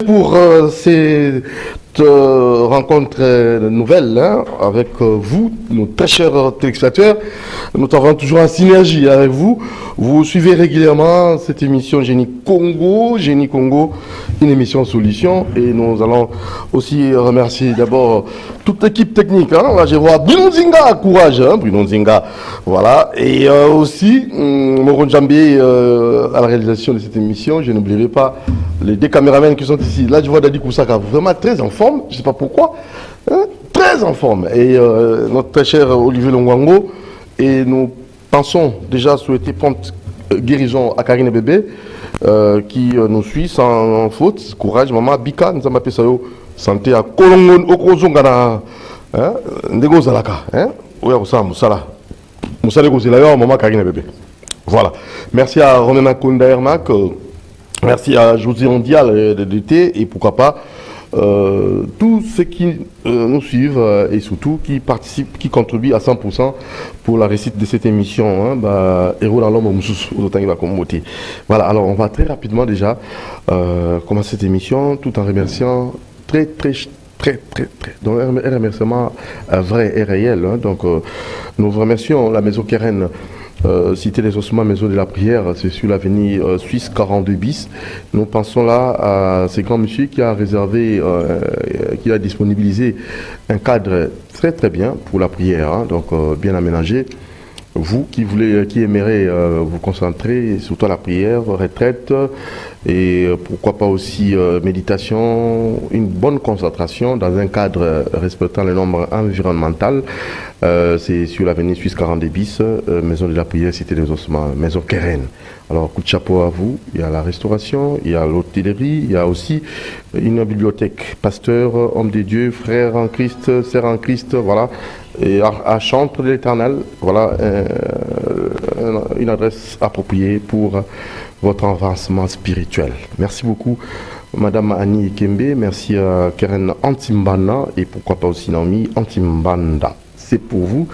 Pour cette rencontre nouvelle avec vous, nos très chers téléspectateurs, nous travaillons toujours en synergie avec vous. Vous suivez régulièrement cette émission Génie Congo, une émission solution. Et nous allons aussi remercier d'abord toute l'équipe technique. Là, je vois Bruno Nzinga, courage, Bruno Nzinga. Voilà. Et aussi, Moron Djambé à la réalisation de cette émission. Je n'oublierai pas les deux caméramans qui sont ici. Là, je vois Dadi Koussaka vraiment très en forme. Je ne sais pas pourquoi. Très en forme. Et notre très cher Olivier Longwango. Et nous pensons déjà souhaiter prompte guérison à Karine Bébé qui nous suit sans faute. Courage, maman. Bika, nous avons appelé ça santé à Kolongon, Okrozongana. Ndego Zalaka. Oui, ça, Moussala. Moussala Gozela, maman Karine Bébé. Voilà. Merci à Romain Konda Ermac. Merci à José Ondial de l'été et pourquoi pas tous ceux qui nous suivent et surtout qui participent, qui contribuent à 100% pour la réussite de cette émission. Héros dans l'homme, voilà, alors on va très rapidement déjà commencer cette émission tout en remerciant très donc un remerciement vrai et réel. Donc nous remercions la Maison Keren. Cité des Ossements, Maison de la Prière, c'est sur l'avenue Suisse 42 bis. Nous pensons là à ce grand monsieur qui a réservé, qui a disponibilisé un cadre très bien pour la prière, donc bien aménagé. Vous qui aimeriez vous concentrer surtout à la prière, retraite et pourquoi pas aussi méditation, une bonne concentration dans un cadre respectant les normes environnementales. C'est sur l'avenue Suisse 42 bis, Maison de la Prière, Cité des Ossements, Maison Keren. Alors, coup de chapeau à vous. Il y a la restauration, il y a l'hôtellerie, il y a aussi une bibliothèque. Pasteur, homme de Dieu, frère en Christ, sœur en Christ, voilà. Et à Chantre de l'Éternel, voilà une adresse appropriée pour votre avancement spirituel. Merci beaucoup, Madame Annie Kembe. Merci à Keren Antimbana et pourquoi pas aussi Naomi Antimbanda. C'est pour vous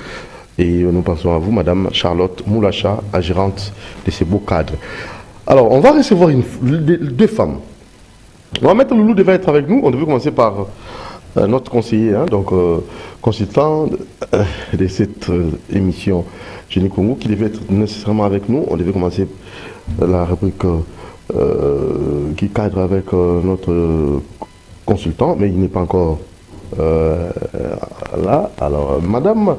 et nous pensons à vous, Madame Charlotte Moulacha, gérante de ces beaux cadres. Alors, on va recevoir deux femmes. On va mettre Loulou devait être avec nous. On devait commencer par notre conseiller, donc consultant de cette émission Génie Congo, qui devait être nécessairement avec nous. On devait commencer la rubrique qui cadre avec notre consultant, mais il n'est pas encore là. Alors, Madame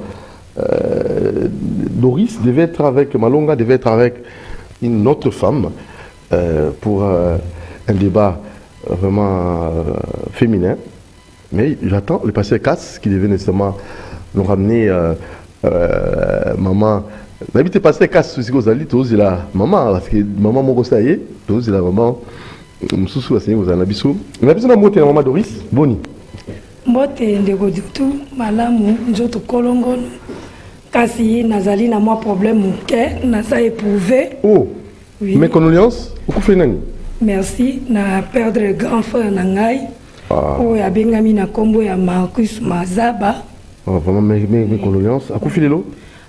Doris devait être avec, Malonga devait être avec une autre femme pour un débat vraiment féminin. Mais j'attends le pasteur Cass qui devait nécessairement nous ramener maman. D'habitude, pasteur Cass, c'est que vous tous la maman, parce que maman m'a conseillé, tous la maman, Moussou, c'est vous en abisso. On a besoin de monter la maman Doris, Boni. Mbote ndeko dutu malamu nzoto kolongo kasi nazali na moi problème muke na ça éprouvé. Oh. Oui. Mes condoléances. Beaucoup fait nani. Merci na perdre grand frère nangai. Oh ya bengami na kombo ya Marcus Mazaba. Oh vraiment mes condoléances. Akufi lelo.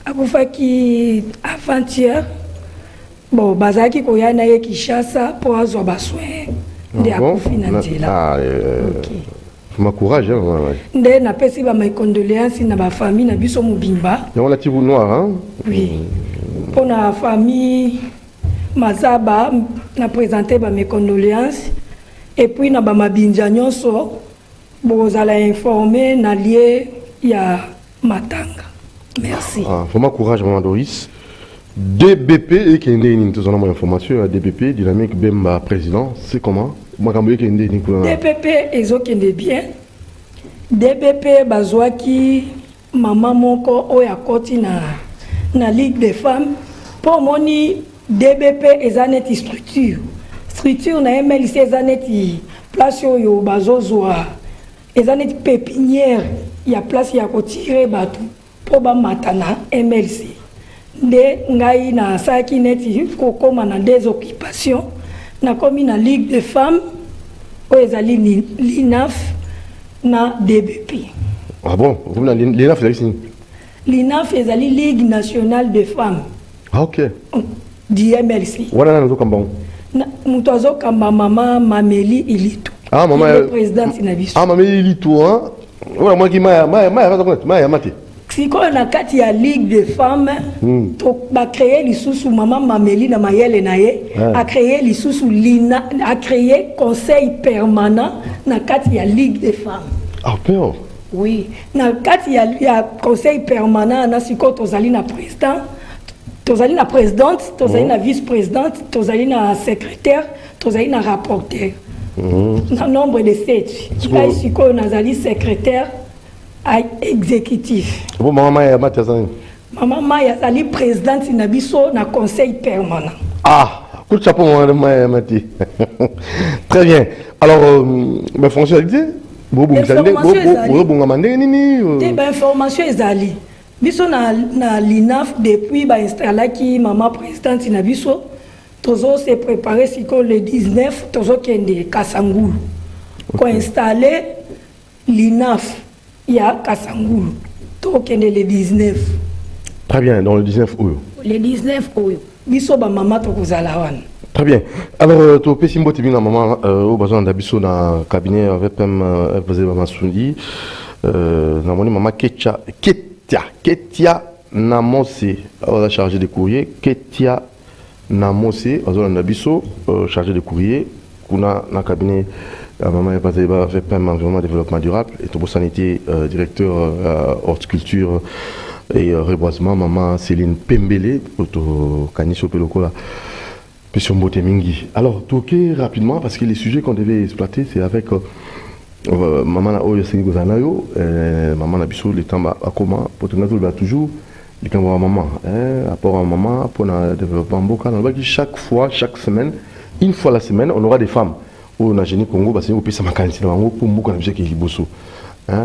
Akufaki avant-hier. Bon bazaki ko ya na ye Kinshasa pour azwa baswe. Ndi akufi na nzela. OK. Ma courage, hein. Nde na pesi ba mes condoléances na ba famille na biso mobimba. On a tibu noir, hein. Oui. Pour la famille Mazaba na présenté ba mes condoléances et puis na ba mabinja nyonso bozala informer na lié ya Matanga. Merci. Vraiment courage maman Doris. DBP et qui est une information DBP Dynamique Bemba président, c'est comment? DPP ezokende bien. DPP bazwaki maman moko oya koti na Ligue des femmes pour moni DBP ezaneti structure na MLC ezaneti place yo bazozwa ezaneti pépinière ya place ya kotirer batu pour ba matana MLC nde ngai na saki neti kokoma na des occupations na komi na Ligue des femmes ezali l'INAF na DBP. Ah bon, vous na l'INAF ici. L'INAF ezali Ligue nationale des femmes. Ah OK. Du MLC. Wana na zo kambon. Muto azokamba mama Mameli Ilitu. Ah, maman. Présidente Nabiso. Ah, maman, il est tout, hein. Ouais, moi qui m'a maté. Si on a kati ya ligue de femmes, to ba créer lisusu maman Mameli na mayele na ye, a créé lisusu lina, a créé conseil permanent na kati ya ligue de femmes. Ah, peur. Oui, na kati ya conseil permanent na siko tozali na président, tozali na présidente, tozali na vice-présidente, tozali na secrétaire, tozali na rapporteur. Na nombre de 7. Là siko nazali secrétaire exécutif. Bon, maman ya matazan. Maman Maya zali présidente na biso na conseil permanent. Ah, coup de chapeau maman ya mati. Très bien. Alors mes fonctionnalités information ezali biso na l'INAF depuis ba installaki maman présidente na biso tozo se préparer siko le 19 tozo kende Kasangulu ko installer l'INAF ya Kasangulu to kende le 19. Très bien, dans le 19 août. Le 19 août biso ba maman to kozala wana. Très bien. Alors, tu peux simbo tibina maman au besoin d'abisso dans cabinet avec même faisait maman Sundi. Na moni maman Ketia Namose on a chargé de courrier. Ketia Namose besoin d'abisso chargé de courrier. Kuna na cabinet maman est passé avec même environnement développement durable et tout sanité directeur horticulture et reboisement maman Céline Pembele auto Kaniso Pelokola. Alors, toquer rapidement, parce que les sujets qu'on devait exploiter, c'est avec maman Oyo Senigozanayo, maman Nabiso, le temps à comment, pour toujours, le temps à maman, rapport à maman, pour le développement bocal. Chaque fois, chaque semaine, une fois la semaine, on aura des femmes. On a gêné Congo, parce qu'on peut s'amacancer pour Mouka Nabija qui est Liboso.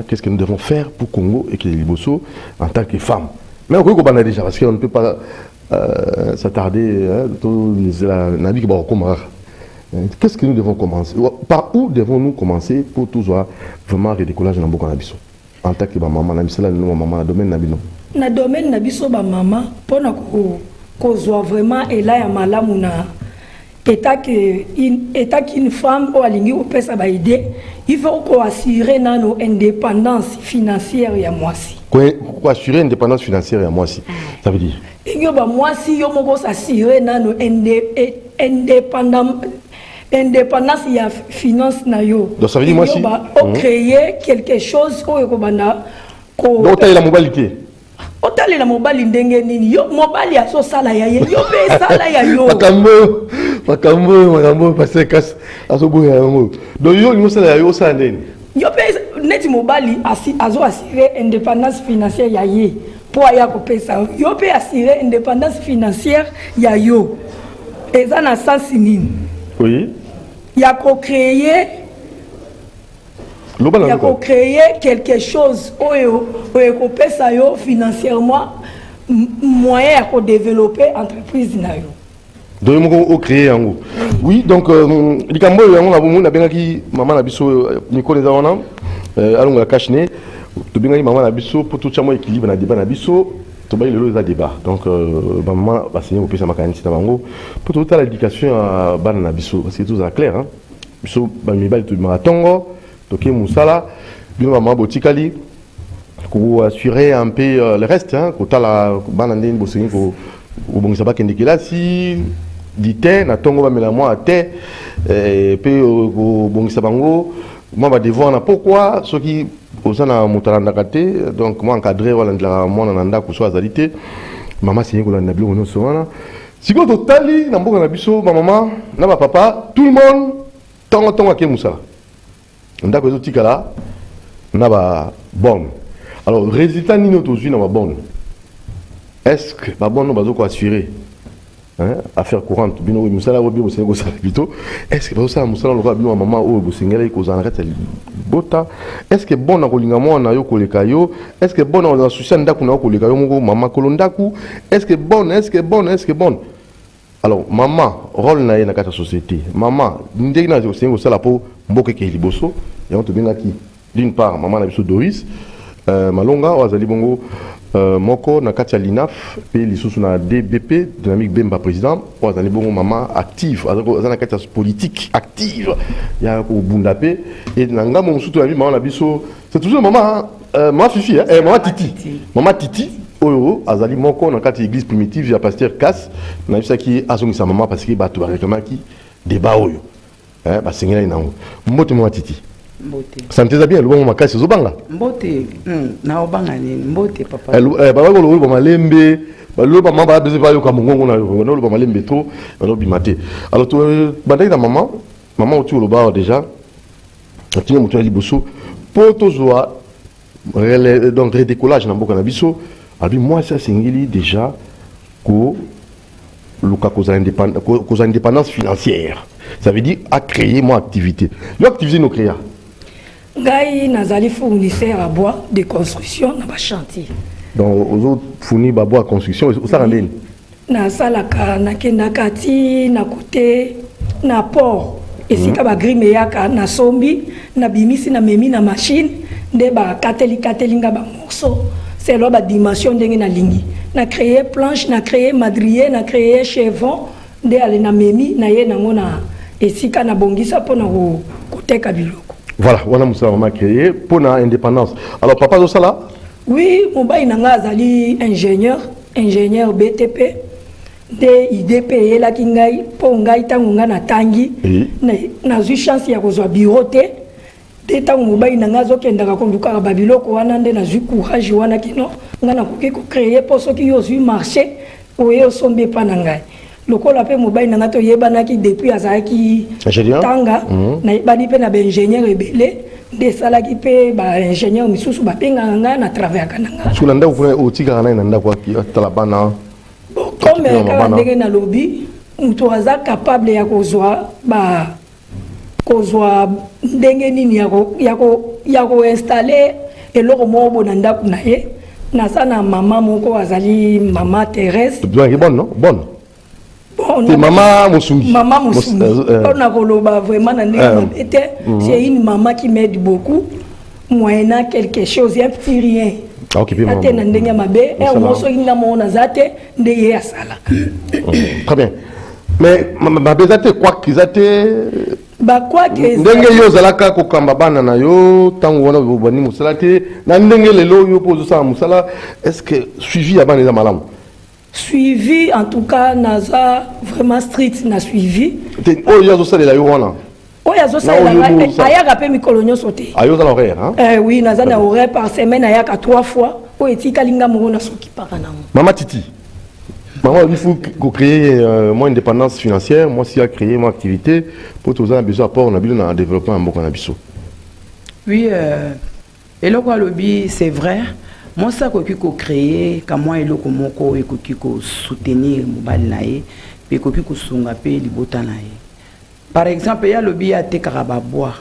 Qu'est-ce que nous devons faire pour Congo et qui est Liboso en tant que femme? Mais on peut déjà, parce qu'on ne peut pas. S'attarder qu'est-ce que nous devons commencer? Par où devons-nous commencer pour tout ça vraiment redécollage dans beaucoup d'habits en tant que maman na bisala no maman domaine nabino na domaine nabiso ba maman pona ko zo vraiment ela ya malamu na état qu'une femme ou alingi ou pesa ba idée il faut qu'on assurer nano indépendance financière ya mwasi pour assurer indépendance financière ya mwasi ça veut dire moi si yo moko s'assurer nano indépendance ya finance na yo. Donc ça veut dire moi si créer quelque chose ko ekobanda ko donc la mobilité. Otale la mobali ndenge nini yo mobali ya so sala ya yo pe sala ya yo. Makambo passer casse asobo ya mo. Donc yo ni sala ya yo sala ndeni. Yo pe net mobali azo assurer indépendance financière ya ye. Pour y pesa yo peut assurer indépendance financière ya yo et ça na sens nini oui ya ko créer quelque chose oyo ko pesa yo financièrement moyen à développer entreprise na yo donc on créer yango oui donc likambo yango na bomu na bengaki maman na biso Nicole Zawana alonga la kashne to bengaki maman na biso pour tout chamo équilibre na débat na biso to ba lelo za débat donc maman ba signer au pesa makanisi na bango pour toute l'éducation à bana na biso parce que tout ça clair hein biso ba mibali to maratongo to ke musala bino maman botikali ko assurer un peu le reste hein ko tala bana ndeni bo signer ko bongisa ba kende kilasi dité na tongo ba mela moi te pe ko bongisa bango moi ba devoir na pourquoi ceux qui osana mutalanda kate donc moi encadré wala ndla mona nanda ko so azalité maman signé ko na bilo no so wana siko totali na mboka na biso ba maman na ba papa tout le monde tongo ke musala ndako zo tikala na ba bonne alors résultat nino tozui na ba bonne est-ce que ba bonne bazo ko assurer affaire courante bino musala wo bio sengo sala plutôt est-ce que ça musala lo bino maman o bo sengela ko za na kata bota est-ce que bon na kolinga mwana yo koleka yo est-ce que bon na souci ndaku na koleka yo moko maman kolondaku est-ce que bon alors maman rôle na ye na kata société maman ndenge na sengo sala po mboke ke liboso ya on to benga ki d'une part maman na biso Doris malonga wazali bongo moko na kati ya linaf pe lisusu na DBP dynamique Bemba président wazali bongo mama active azana kati ya politique active ya ko bunda pe et na ngamo musutu ya mama na biso c'est toujours maman maman Fifi maman Titi oyo azali moko na kati église primitive ya pasteur Cass na bisaki azongisa mama parce que bato ba réclamaki débat oyo ba sengela inango mbote maman Titi mbote santé bien lobongo makasi zobanga mbote na obanga ni mbote papa baba ko lobo malembe baloba mama ba deuxième ba yo ka mongongo na yo lobo malembe to lobi maté alors to bandai na maman otu loba déjà tinga mutu ya liboso po tozoa donc redécollage na mboka na biso abi moi ça singili déjà ko luka cause indépendance financière ça veut dire à créer mon activité l'activité no créa ngai nazali fournisseur à bois de construction na ba chantier donc aux autres fournir ba bois construction ça rendeni na salaka na kendaka ti na côté na port esika ba grime yaka na sombi na bimisi na memi na machine nde ba katelinga ba morceau c'est là ba dimension ndenge na lingi na créer planche na créer madrier na créer chevron nde ale na memi na ye nango na esika na bongisa pona koteka biloko. Voilà, on a moussa créé pour l'indépendance. Alors papa de ça là? Oui, mon bail nanga azali ingénieur BTP de IDP la kingai po ngai tangunga na tangi na zu chance ya kozwa bureau te de tangu mon bail nanga zokenda ka konduka ba biloko wana nde na zu courage wana kino ngana ko créer pour ceux qui ont eu marché oyo sombe pa nangai. Lokola pe mobile nanga to yebanaki depuis azaki tanga na bani pe na ba ingénieur ebele de salaki pe ba ingénieur misusu ba penga nga na travers kananga sulanda uvuna otika na nda kwa talabana comme ka ndenge na lobby mtu aza capable ya kozwa ndenge nini ya ko installer eloko mobo na ndaku na ye na sana mama moko azali mama Thérèse bonne c'est maman Moussoumi. Maman Moussoumi. On a koloba vraiment c'est une maman qui m'aide beaucoup. Moyennant quelque chose, un petit rien. Ok, bien. Très bien. Mais ma bezate quoi qu'ils aient ba quoi que ndenge yo zalaka ko kamba bana na yo tango wana boni musala te na ndenge lelo yo pozo sa musala est-ce que suivi ya bana za malamu? Suivi en tout cas naza vraiment strict na suivi oh yazo sala la yo wana oh yazo sala ayaka pe mikolonyo sauté ayo za horaire hein oui naza na horaire par semaine ayaka 3 fois o etika linga mo na soki parana Maman Titi maman il faut qu'on crée moi indépendance financière moi si a créé mon activité pour tous un besoin apport on a besoin de développement en mboka na biso. Oui et le quoi lobby c'est vrai. Moi, ça que créer, quand moi et le komoko et que soutenir mobile nae, et que sunga pe libota nae. Par exemple, il y a le billet à te karababois.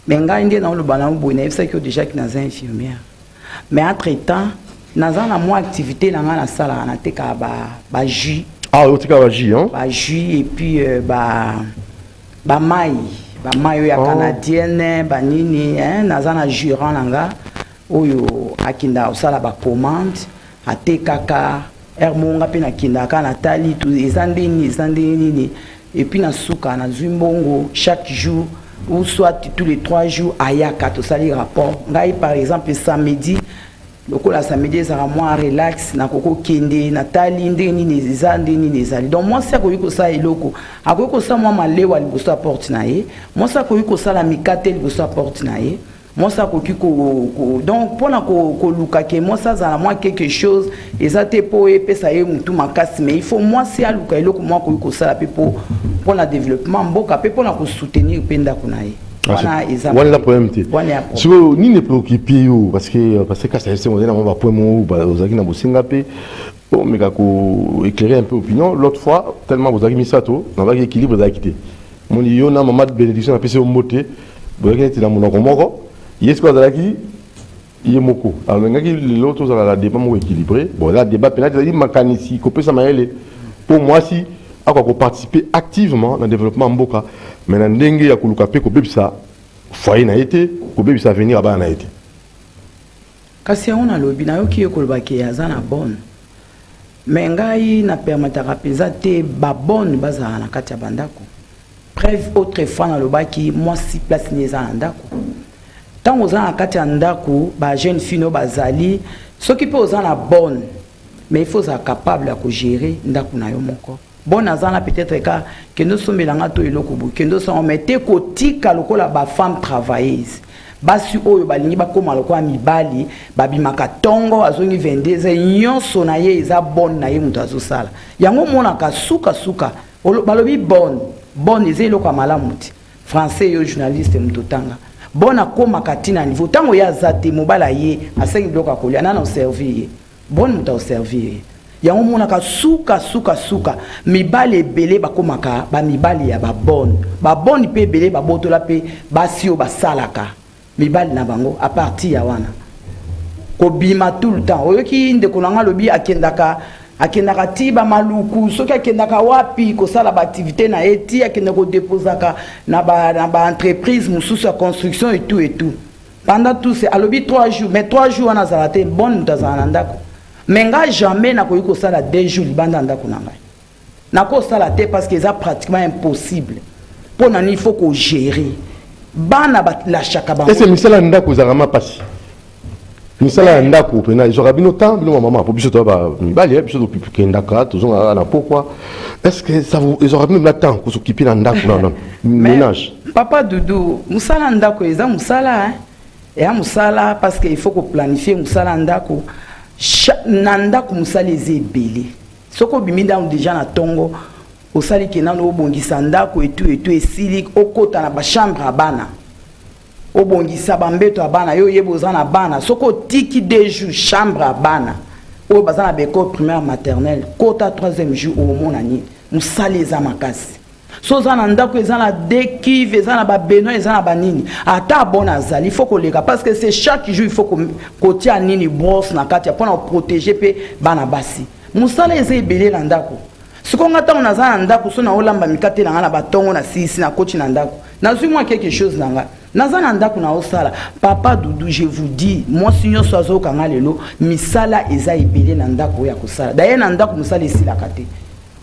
Mais nga indi dans le balan bonnet, c'est que déjà qui n'a pas infirmière. Mais entre temps, n'a pas moi activité dans la salle à te karaba jus. Ah, au te karaba jus hein? Ba jus et puis ba maille ya canadienne, ba nini hein, n'a pas jurant langa. Oyo akinda osala ba commande atekaka hermonga pe na kinda ka na tali tout ezandeni et puis na suka na zumbongo chaque jour ou soit tous les 3 jours ayaka to sali rapport ngai par exemple samedi lokola samedi ça moi relax na koko kende na tali ndeni ezandeni ezali donc moi ça ko yiko sa eloko akoko sa moi malewa liboso porte na ye moi ça ko yiko sa la mikate liboso porte na ye. Moi ça donc pour que moi ça a moi quelque chose et ça te pour et ça y tout ma casse mais il faut moi c'est à luka et moi que ça pour le développement boka pour la soutenir penda kunae voilà la problème si vous ni ne préoccupez parce que ça c'est on est dans point mo ozaki na bosinga pe pour me éclairer un peu opinion l'autre fois tellement vous avez mis ça tout on va équilibre za quitter mon yo na maman de bénédiction a passé au moté vous avez été dans mon komoko yes quoi zalaki yemoko alors ngaki l'autre ça la débat mo équilibré bon là débat peut-être dit makanisi ko pesa maele pour moi si ako participer activement dans le développement mboka mais na ndenge ya kuluka pe ko bebisa foyer na été ko bebisa venir aba na été kasi yango nalobi nayoki ye koloba ke aza na bonne me ngai na permetaka mpenza te babone bazala na kati ya bandako preuve autrefois nalobaki mwasi place ni eza na ndako ntango oza na kati ya ndako bajeune fille bazali soki mpe oza na bonne mais il faut être capable de gérer ndako na yo moko bon azana peut-être ka kendo sombelanga to eloko bu kendo so mette kotika lokola ba femme travailleuse basi oyo balingi bakoma lokola mibali babimaka tongo azongi 22 nyonso na ye eza bonne na ye mutu azosala yango mona ka suka balobi bonne eza eloko malamu ti français yo journaliste mutotanga bona koma katina niveau tango ya zate mobala ye asengi biloko akolia nana oservir bonne mutu oservir yango mona ka suka mibali ebele bakomaka ba mibali ya ba bonne pe ebele babotola pe basi o basalaka mibali na bango a partir ya wana ko bima tout le temps oyoki ndeko nanga lobi akendaka tiba maluku soki akendaka wapi ko sala ba activité na eti akendaka ko déposaka na ba entreprise mususu ya construction et tout pendant tout c'est alobi 3 jours mais 3 jours wana zalate bonne mutazana ndako menga jamais na koyiko sala 2 jours libanda ndako na ngai na ko sala te parce que c'est pratiquement impossible pour nani il faut ko gérer bana la chaka bango est-ce que misala ndako zalama pasi misala ndako pena ils aura bino temps bino maman pour biso to ba mibali biso to pipi ndaka to zonga na pourquoi est-ce que ça vous ils aura même le temps pour s'occuper na ndako non ménage papa Doudou musala ndako eza musala et musala parce que il faut ko planifier musala ndako nandako musala ezebele soko biminda déjà na tongo osali kena no bongisa ndako et tout esili okota na ba chambre abana obongisa bambeto abana yo yeboza na bana soko tiki 2 jours chambre abana o bazana beko primaire maternelle kota 3e jour au monani musala eza makasi so zana ndako eza na dekive eza na ba beno eza na banini ata bona zali il faut ko leka parce que c'est chaque jour il faut ko tia nini brosse na kati pour na protéger pe bana basi musala eza ebele na ndako sikonga ta on azana ndako so na olamba mikate na batongo na sisi na coach na ndako nazui moi quelque chose nanga nazana ndako na osala papa Doudou je vous dis moi sinyo soazo kanga lelo misala eza ebele na ndako ya kosala d'ailleurs na ndako musala esila kate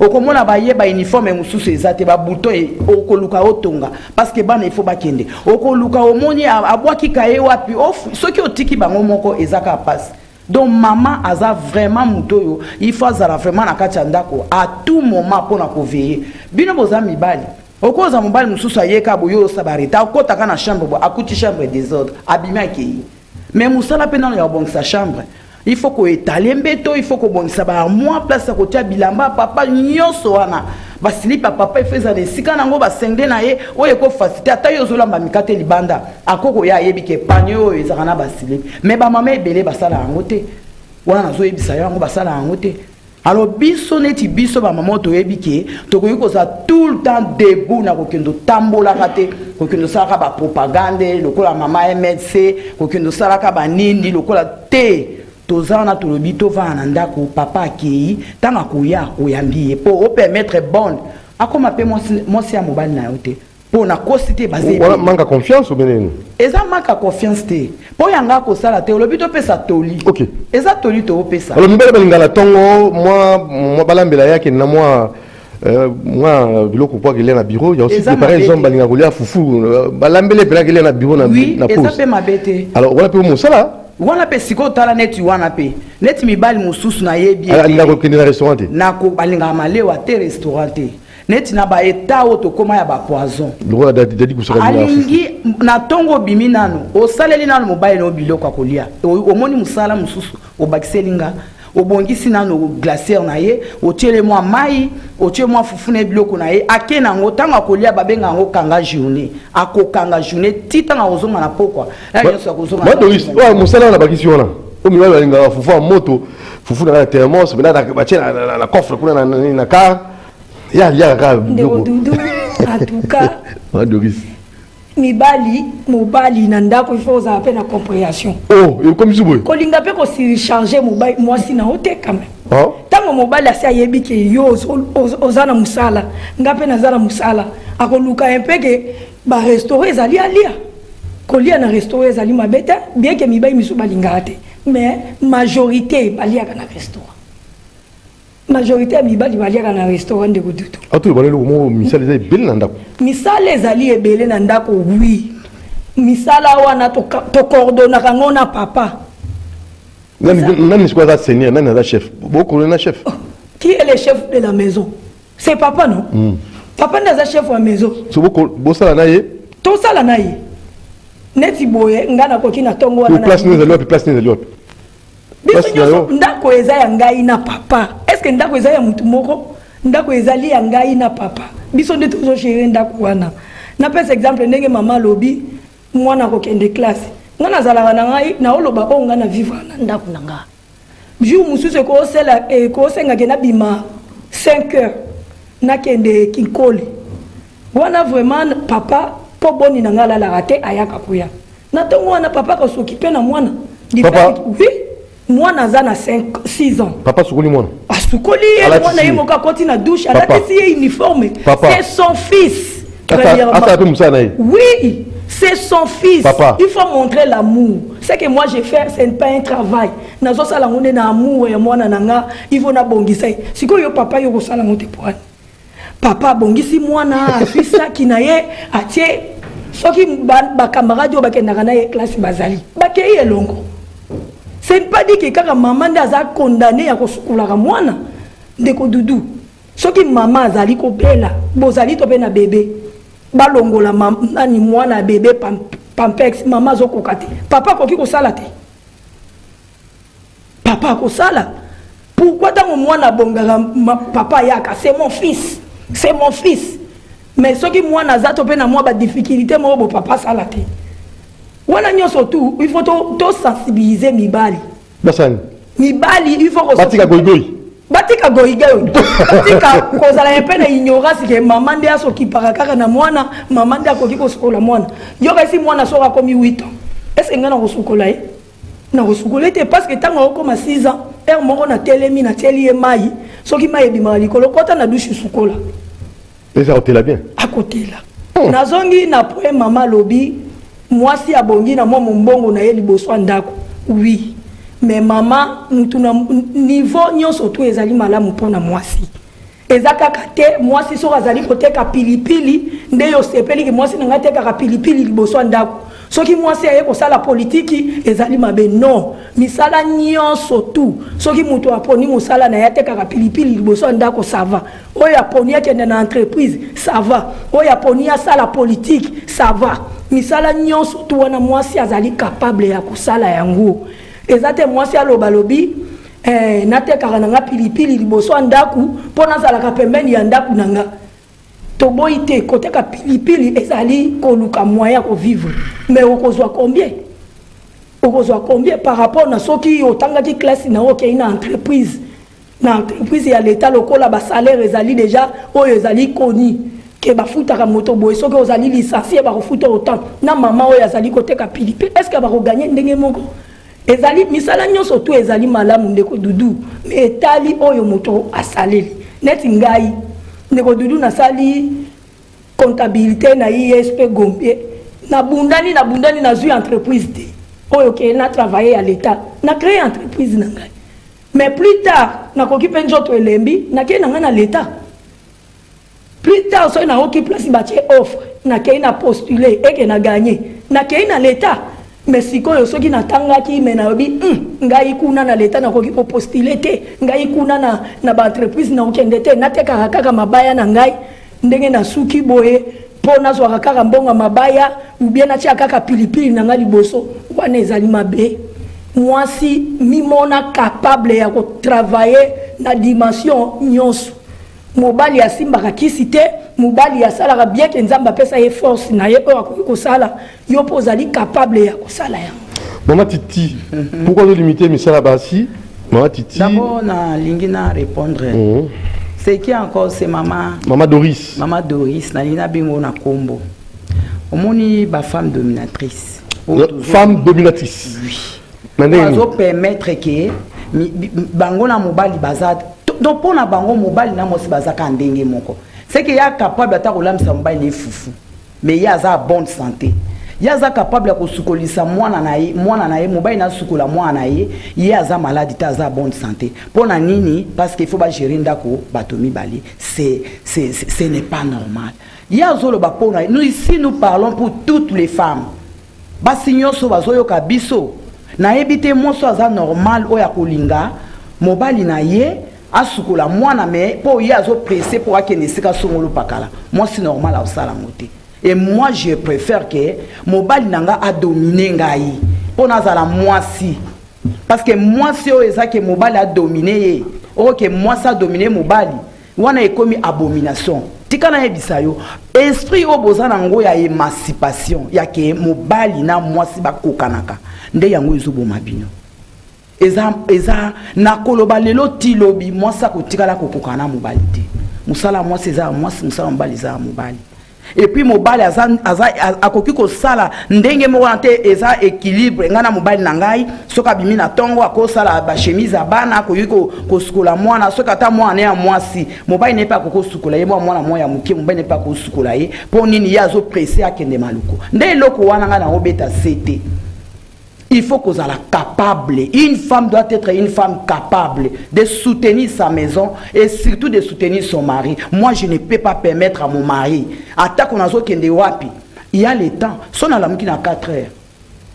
okomona baye ba uniforme mususu ezate ba bouton e okoluka otonga parce que bana il faut bakende okoluka omoni abwaki kaye wapi soki otiki bango moko ezaka passe donc maman aza vraiment mutoyo il faut azala vraiment na kati ndako à tout moment pour na koveiller bino boza mibali okoza mobali mususu ayeka boyo sabarita okotaka na chambre bo akuti chambre désordre abimaki mais musala pe na ya bongisa chambre il faut ko étaler mbeto il faut ko bongisa ba moi place à côté bilamba papa nyonso wana ba slip papa ifeza de sika nango ba sengde na ye oye ko faciliter ata yo zolamba mikate libanda akoko ya yebike panyo ezana ba slip mais ba mama ebele ba sala yango te wana nazo yebisa yango ba sala yango te alors biso neti biso ba mama to yebike to ko za tout le temps debout na ko kendo tambola kate ko kendo sala ba propagande lokola mama MDC ko kendo sala ka ba nindi lokola te tozana tolobi tovana ndako papa akei tanga koya oyambi po o permettre bonne akoma pe mosi ya mobali na yote po na kosite basé wala manka confiance ou bien eza manka confiance te po yanga ko sala te olobi to pesa toli OK eza toli to pesa alors mbele balingala tongo moi balambela yake na moi biloko kwa kile na bureau il y a aussi préparer les hommes balinga kolia fufu balambele pela kile na bureau na pause oui eza pe mabete alors wala pe mo sala wana pe siko tala neti wana pe neti mibali mususu na yebi alinga ko kende na restaurant na ko balinga malewa te restaurant neti na ba eta o to koma ya ba poison lokola dadi kusaka alingi na tongo bimi nanu o saleli nanu mobile no biloko akolia omoni musala mususu o bakiselinga obongisi nanu glacière na ye otiele moi mai otie moi fufune biloko na ye akena ngo tanga kolia babenga ngo kanga journée akokanga journée titanga ozonga na pokwa la nyoso kozonga ba doris wa musala na bakisi wana o miwa balinga fufu moto fufu na thermos bena ba tena na coffre kuna na car ya ka biloko en tout cas ba doris mobali na ndako il faut ozala pe na compréhension comme si boy kolinga pe ko surcharger mobali mwasi na ote quand même tango mobali asi ayebi ke yo oza na musala nga pe naza na musala akoluka un peu ke ba restaurant ezali alia kolia na restaurant ezali mabe te bien ke mibali misu balingaka te mais majorité baliaka na restaurant. Majorité mibali baliaka na restaurant de Kudutu. Atu balelo mo misala ezali belle na ndako. Misala ezali ebele na ndako oui. Misala wana to coordonner kango na papa. Nani c'est quoi ça seigneur, nani est chef? Beaucoup na chef. Qui est le chef de la maison? C'est papa non? Papa n'est pas chef de la maison. So beaucoup ça na ye. To sala na ye. Neti boye ngana ko kina tongo wana. Place ni zelo, place ni zelo. Biso nyoso ndako eza ya ngai na papa. Est-ce que ndako eza ya mutu moko? Ndako ezali ya ngai na papa. Biso nde tozo gérer ndako wana. Na pesa exemple ndenge mama lobi mwana ko kende classe. Ngana zala na ngai na oloba o ngana vivre na ndako na nga. Jour mususu ko sela ko senga kena bima 5 heures na kende kinkoli. Wana vraiment papa po boni na ngala la raté ayaka kuya. Na tongo wana papa ko s'occuper na mwana. Papa oui. Mwana za na 6 ans. Papa sukuli mwana. Sukuli mwana ye moka koti na douche ala tesi uniforme. C'est son fils. Oui, c'est son fils. Papa. Il faut montrer l'amour. Ce que moi j'ai fait, ce n'est pas un travail. Nazo sala ngone na amour ya mwana nanga, il faut na bongisa. Siko yo papa yo sala ngote poane. Papa bongisi mwana afisa kinaye atie soki ba camarade yo bakendaka na ye classe bazali. Bakei elongo. Ce n'est pas dit que quand maman a condamné à la mwana de Doudou. Ce qui maman a zali ko bela, bozali to na bébé. Balongo la maman ni mwana bébé pampex maman zo kokati. Papa ko ki ko sala te. Papa ko sala. Pourquoi tant mwana bongala papa yaka c'est mon fils. C'est mon fils. Mais ce qui mwana za to na moi ba difficulté mo bo papa sala te. Wana nyoso tu, il faut to sensibiliser mibali. Basani. Mibali, il faut que Batika goigoi. Batika goigoi. Batika kozala un peu na ignorance que maman ndia so ki parakaka na mwana, maman ndia ko ki ko sokola mwana. Yoka si mwana so ka komi 8 ans. Est-ce que ngana ko sokola e? Na ko sokola te parce que tango ko ma 6 ans, er moko na telemi na teli e mai, so ki mai bi mali ko lokota na douche sokola. Et ça hôtel là bien. À côté là. Nazongi na poe maman lobi moi si abongi na moi mbongo na ye liboso ndako oui mais maman mutuna niveau nyonso to ezali malamu pona moi si ezaka kate moi si so azali koteka pilipili nde yo sepeli ki moi si nga teka pilipili liboso ndako soki moi si aye ko sala politique ezali mabe non misala nyonso tu soki muto aponi musala na ya teka pilipili liboso ndako ça va oya poni akende na entreprise ça va oya poni ya sala politique ça va misala nyonso tu wana mwasi azali capable ya kusala yango ezate mwasi aloba lobi natekaka nanga pilipili liboso ndaku pona zalaka pembeni ya ndaku nanga toboyi te koteka pilipili ezali koluka moyen ko vivre mais okozwa combien par rapport na soki otangaki classe na okei na entreprise ya l'état lokola ba salaire ezali déjà oyo ezali koni que bafutaka moto boy soki ozali licencié ba refuta autant na maman oyo azali koteka pilipili est-ce que ba ko gagner ndenge moko ezali misala nyonso tu ezali malamu ndeko Dudu mais etali oyo moto asaleli neti ngai ndeko Dudu nasali comptabilité na ISP Gombe na bundani na zui entreprise te oyo ke na travailler à l'état na créer entreprise na ngai mais plus tard na koki penjoto elembi na ke na l'état. Plus tard, so na oki place batie offre, na kei na postuler et que na gagné. Na kei na l'état. Mais si ko yo soki na tanga ki mena obi, ngai kuna na l'état na koki postuler te, ngai kuna na ba entreprise na okende te, na te kaka mabaya na ngai, ndenge na suki boye, pona zo kaka mbonga mabaya, ou bien na tia kaka pilipili na ngali boso, wana ezali mabe. Moi si mi mona capable ya ko travailler na dimension nyonso. Mobali asimbaka kisi te mobali asalaka bien ke nzamba pesa ye force na ye oyo ko sala yo pozali capable ya ko sala yango. Maman Titi, pourquoi vous limitez misala basi? Maman Titi. D'abord na lingina répondre. C'est qui encore c'est maman Doris. Maman Doris na lingina bingo na kombo. Omoni ba femme dominatrice. Femme dominatrice. Oui. Maintenant on permettre que bango na mobali bazad donc pour na bango mobali na mosi bazaka ndenge moko c'est que ya capable ata kolamisa mobali ne fufu mais ya za bonne santé yaza capable ko sukolisa mwana na ye mobali na sukola mwana na ye ye aza malade ta aza bonne santé pona nini parce qu'il faut ba gérer ndako batomi bali ce n'est pas normal yazo lo ba pona nous ici nous parlons pour toutes les femmes basinyo so bazoyo kabiso na ebite moso aza normal oya kolinga mobali na ye asukola mwana me po ye azo pressé pour akene sika songolo pakala moi c'est normal au sala ngote et moi je préfère que mobali nanga a dominé ngai po nazala moi si parce que moi si o eza que mobali a dominé o que moi ça dominé mobali wana ekomi abomination tika na yebisa yo esprit o bozana ngo ya émancipation ya ke mobali na moi si bakokanaka nde yango ezoboma bino eza na koloba lelo tilobi moi ça kotikala kokokana mobali te musala moi c'est ça moi musala mobali za mobali et puis mobali akoki kosala ndenge moko na te eza équilibre ngana mobali na ngai soka bimi na tongo akosala ba chemise abana akoki kosukola mwana soka ta mwana ya mwasi mobali ne pa kosukola ye mwana moya muke mobali ne pa kosukola ye po nini yazo presser akende maluko nde loko wana ngana obeta cete. Il faut qu'on soit capable. Une femme doit être une femme capable de soutenir sa maison et surtout de soutenir son mari. Moi, je ne peux pas permettre à mon mari. Atta qu'on a zo kende wapi. Il y a le temps. Son alam qui n'a 4 heures.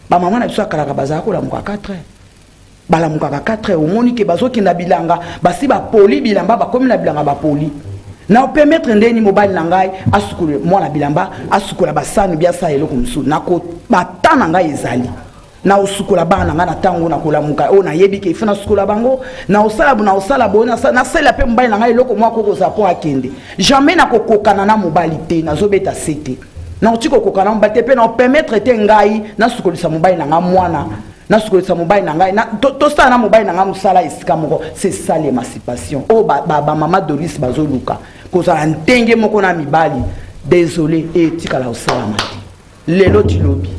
Ba maman na biso kala baza ko la muka 4 heures. Ba la muka 4 heures. Au moni ke bazo kenda bilanga. Ba si ba poli bilamba ba komi na bilanga ba poli. Na permettre ndeni mobile nangai asukule moi na bilamba asukula basani bia sa eloko musu. Na ko batana ngai ezali. Na usukola bana ngana tango na kolamuka o na yebi ke ifuna sukola bango na osala na sala pe mobali na ngai loko mwa koko za po akende jamais na kokokana na mobali te na zobeta sete na otiko kokana mobali te pe na permettre te ngai na sukolisa mobali na nga mwana na sukolisa mobali na ngai na to sala na mobali na nga musala esika moko c'est ça l'émancipation o ba mama Doris bazoluka kozala ndenge moko na mibali désolé et tikala osala mati lelo tilobi.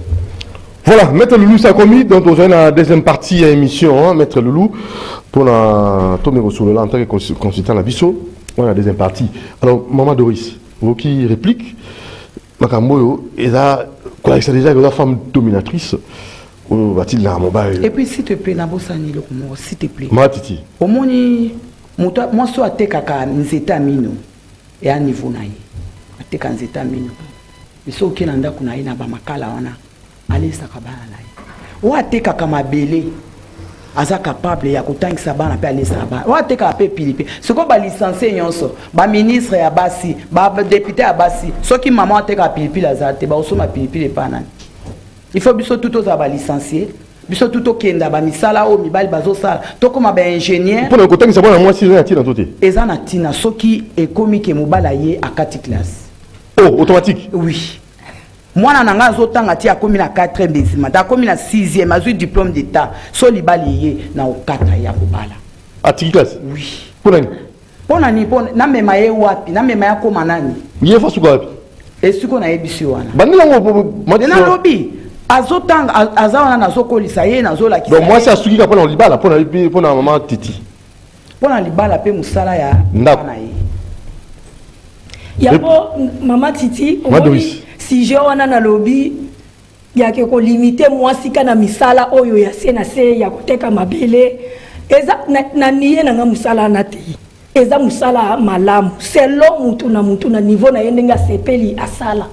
Voilà, Maître Loulou Sakomi, donc on a la deuxième partie à l'émission, hein, Maître Loulou, pour la Tomé sur le en tant que consultant la Bisso, on a la deuxième partie. Alors, Maman Doris, vous qui réplique, Makamboyo, et là, quoi, c'est déjà une femme dominatrice, ou va-t-il là, mobile. Et puis, s'il te plaît, Nabosani, s'il te plaît. Matiti. Au moins, moi, je suis à Nzeta Mino, et à niveau naï. À Nzeta Mino. Mais ce qui est dans le na bamakala wana. Allez sakabana na wa teka kama belé aza capable ya kotangisa bana pe aller saba wa teka pe pilipe soko ba licencié nyonso ba ministre ya basi ba député ya basi soki maman teka pilipe la zate ba osoma pilipe pa nani il faut biso tout za ba licencié biso tout okenda ba misala o mibali bazo sala to koma ba ingénieur pour le kotangisa bana moi si na tina toté ezana tina soki ekomi ke mobala ye a 4 classes oh automatique oui. Moi, je suis à 4e décimale, je suis à 6e, j'ai diplôme d'état. So libali na o 4 ya kobala. À quelle classe? Oui. Pour nani? Pour nani na mema ye wapi? Na mema ya koma nani? Ye fa suko wapi? Et suko na yebisi wana. Bandela ngo na lobi. Azotanga azawana na zokolisa ye na zola kisa. Donc moi c'est asuki ka pona libala pona maman Titi. Pona libala pe musala ya na ye. Yabo maman Titi, si je wana na lobby ya ke ko limiter mwasi kana misala oyo ya se na se ya koteka mabele eza na niye na musala na te eza musala malamu selo mutu na niveau na yendenga sepeli asala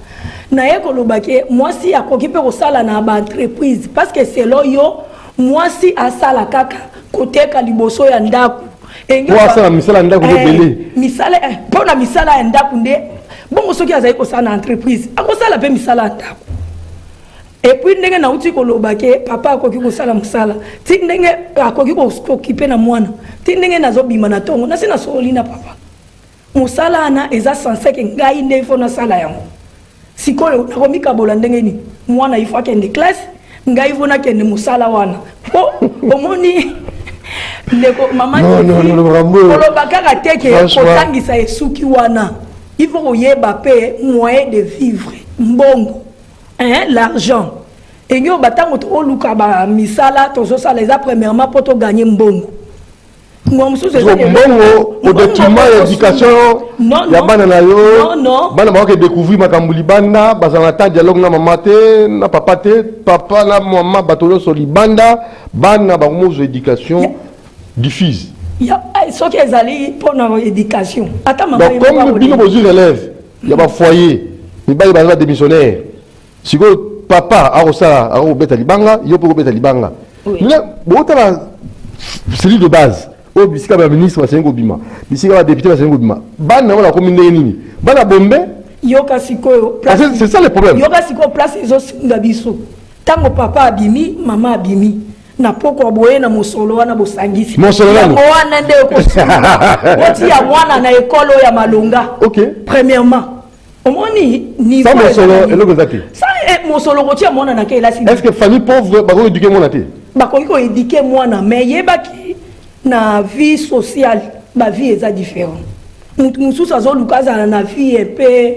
na ye ko lobake mwasi akoki pe ko sala na ba entreprise parce que selo yo mwasi asala kaka koteka liboso ya ndaku asala misala ndaku bele misala pona misala ya ndaku nde bongo soki azali ko sala na entreprise akosala pe misala ndaku et puis ndenge na uti ko lobake papa akoki ko sala musala ti ndenge akoki ko occuper na mwana ti ndenge nazo bima na tongo na sina soli na papa musala na eza censé ke ngai nde fo na sala yango sikoyo nakomika bola ndenge ni mwana ifo akende classe ngai fo na kende musala wana po omoni ndeko mama kolobaka teke kotangisa esuki wana il faut oyeba pe moyen de vivre mbongo hein l'argent et nyo batango to luka ba misala to so sala eza premièrement pour to gagner mbongo au détriment de l'éducation, il y a des découvrir ma banda, bazanata dialogue na mamate, na papate, papa na maman batolo soli banda, bana bango éducation diffuse. Il y a ceux qui allaient pour l'éducation. Donc comme nous vos élèves, il y a un foyer, il y a des démissionnaires. Si papa a ça, a obéta libanga, il y a pour obéta libanga. Là, bon c'est de base. Oh, bisika ba ministre wa sengo bima. Bisika ba député wa sengo bima. Bana wala commune nini? Bana bombe? Yoka sikoyo. C'est ça le problème. Yoka sikoyo place izo singa biso. Tango papa abimi, maman abimi. Na poko boye na mosolo wana bosangisi. Mosolo wana. Wana nde ko sima. Oti ya mwana na ekolo ya Malonga. OK. Premièrement, omoni niveau. Ça mosolo eloko zaki. Ça mosolo ko tia mwana na kela si. Est-ce que famille pauvre ba ko éduquer mwana te? Ba ko éduquer mwana mais yebaki na vie sociale, ma vie est différente. Nous sommes à la vie et puis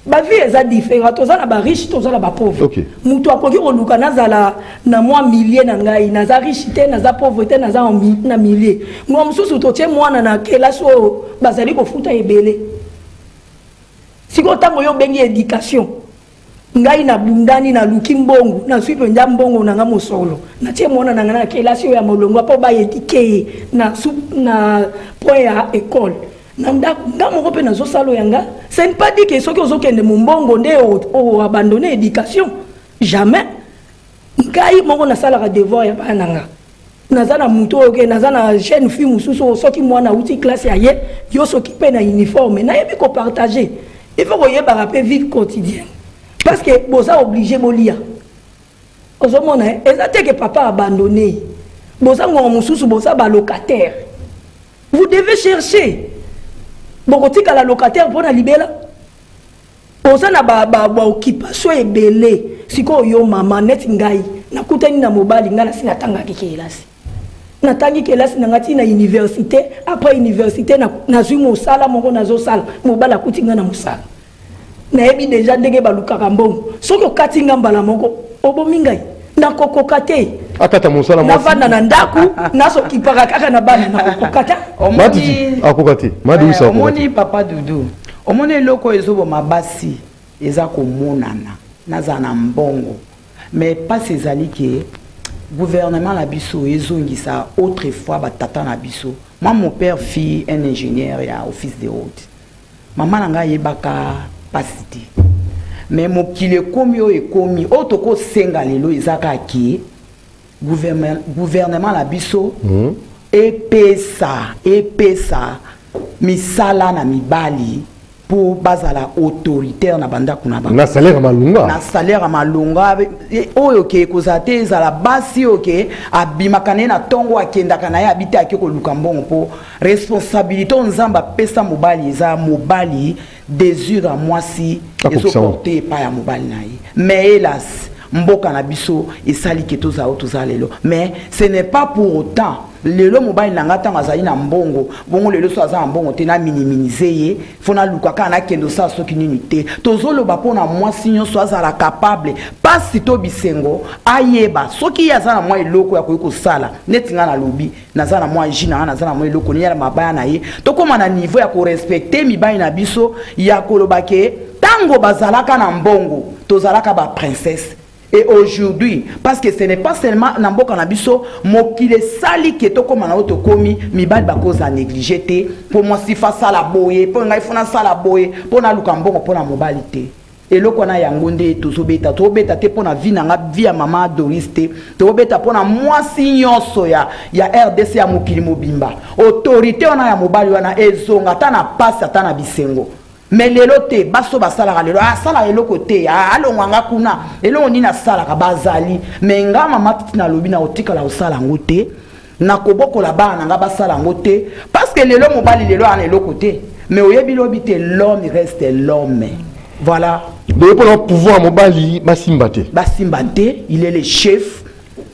ma vie est différente. Tous na ba riche, tous na ba pauvre. OK. Nous to akoki ko luka na zala na moi millier na ngai, na za richité, na za pauvreté, na za na millier. Moi mususu to tie mwana na kela so bazali ko futa ebele. Siko tango yo bengi éducation. Ngai na bundani na lukimbongo na suipe njambongo na ngamo solo na tie mona na ngana kelasi ya molongo po ba yetike na point ya école na ndamo ko pe na zo salo yanga ce n'est pas dit que soki ozokende mumbongo nde o abandonner éducation jamais ngai moko na sala ka devoir ya bananga nazana muto oke nazana jeune fille mususu soki mwana uti classe ya ye yo soki pe na uniforme na yebi ko partager il faut que yeba rapper vivre quotidien. Parce que vous êtes obligé de lire. Vous savez que papa a abandonné. Vous êtes locataire. Vous devez chercher. Vous êtes la locataire pour la libérer. Vous avez une occupation belé. Si vous avez maman, net ngai. Na kutani na mobali ngala sina tanga kikelasi. Na tangi kelasi na ngati na université. Après université na zui mosala moko na zo sala. Mobali akuti ngana mosala. Na ebi déjà ndenge balukaka mbongo soki okati ngambala moko obomingai na kokokate atata mosala na vanda na ndaku naso kipaka kaka na bana na kokokata omoni akokate madisa omoni papa dudu omoni eloko ezobo mabasi eza komonana naza na mbongo mais pas ezali ke gouvernement la biso ezongisa autrefois batata na biso. Moi mon père fit un ingénieur ya office de route maman nanga yebaka pasité mais mokile komi o ekomi otoko senga lelo ezaka ki gouvernement la biso epesa misala na mibali pour bazala autoritaire na banda kuna ba na salaire malunga oyo ke kozate ezala basi oke abimakane na tongo akendaka na ya habite akiko lukambongo po responsabilité nzamba pesa mobali eza mobali désir à moi si ezoporté pa ya mobali na ye mais hélas mboka na biso esali ke toza lelo mais ce n'est pas pour autant lelo mobali nanga tanga zali na mbongo bongo lelo so aza mbongo te na minimiser ye fona lukaka na kendo sa soki nini te tozolo ba pona mwasi nyonso azala capable pasi to bisengo ayeba soki aza na mwa eloko ya koyiko sala netinga na lobi naza na mwa jina naza na mwa eloko ni ya mabaya na ye to koma na niveau ya ko respecter mibali na biso ya koloba ke tango bazalaka na mbongo tozalaka ba princesse. Et aujourd'hui, parce que ce n'est pas seulement Namboka Nabiso, mokile sali keto comme na auto komi, mi bal ba cause à négliger pour moi si face à la boye, pour ngai fona sala boye, pour na lukambongo pour na mobilité. Et lo kona yangonde tozobeta te pour na vie na vie ya mama doriste, tozobeta pour na mwasi nyonso ya RDC ya mokili mobimba. Autorité ona ya mobali wana ezonga ta na passe ata na bisengo. Mais lelo te baso basala lelo asala eloko te alongwanga kuna elongo ni na sala ka bazali mais nga mama tina lobi na otikala osala ngote na koboko la bana nga basala ngote parce que lelo mobali lelo ana eloko te mais oyebi lobi te l'homme reste l'homme. Voilà. Donc pour le pouvoir mobali basimbate il est le chef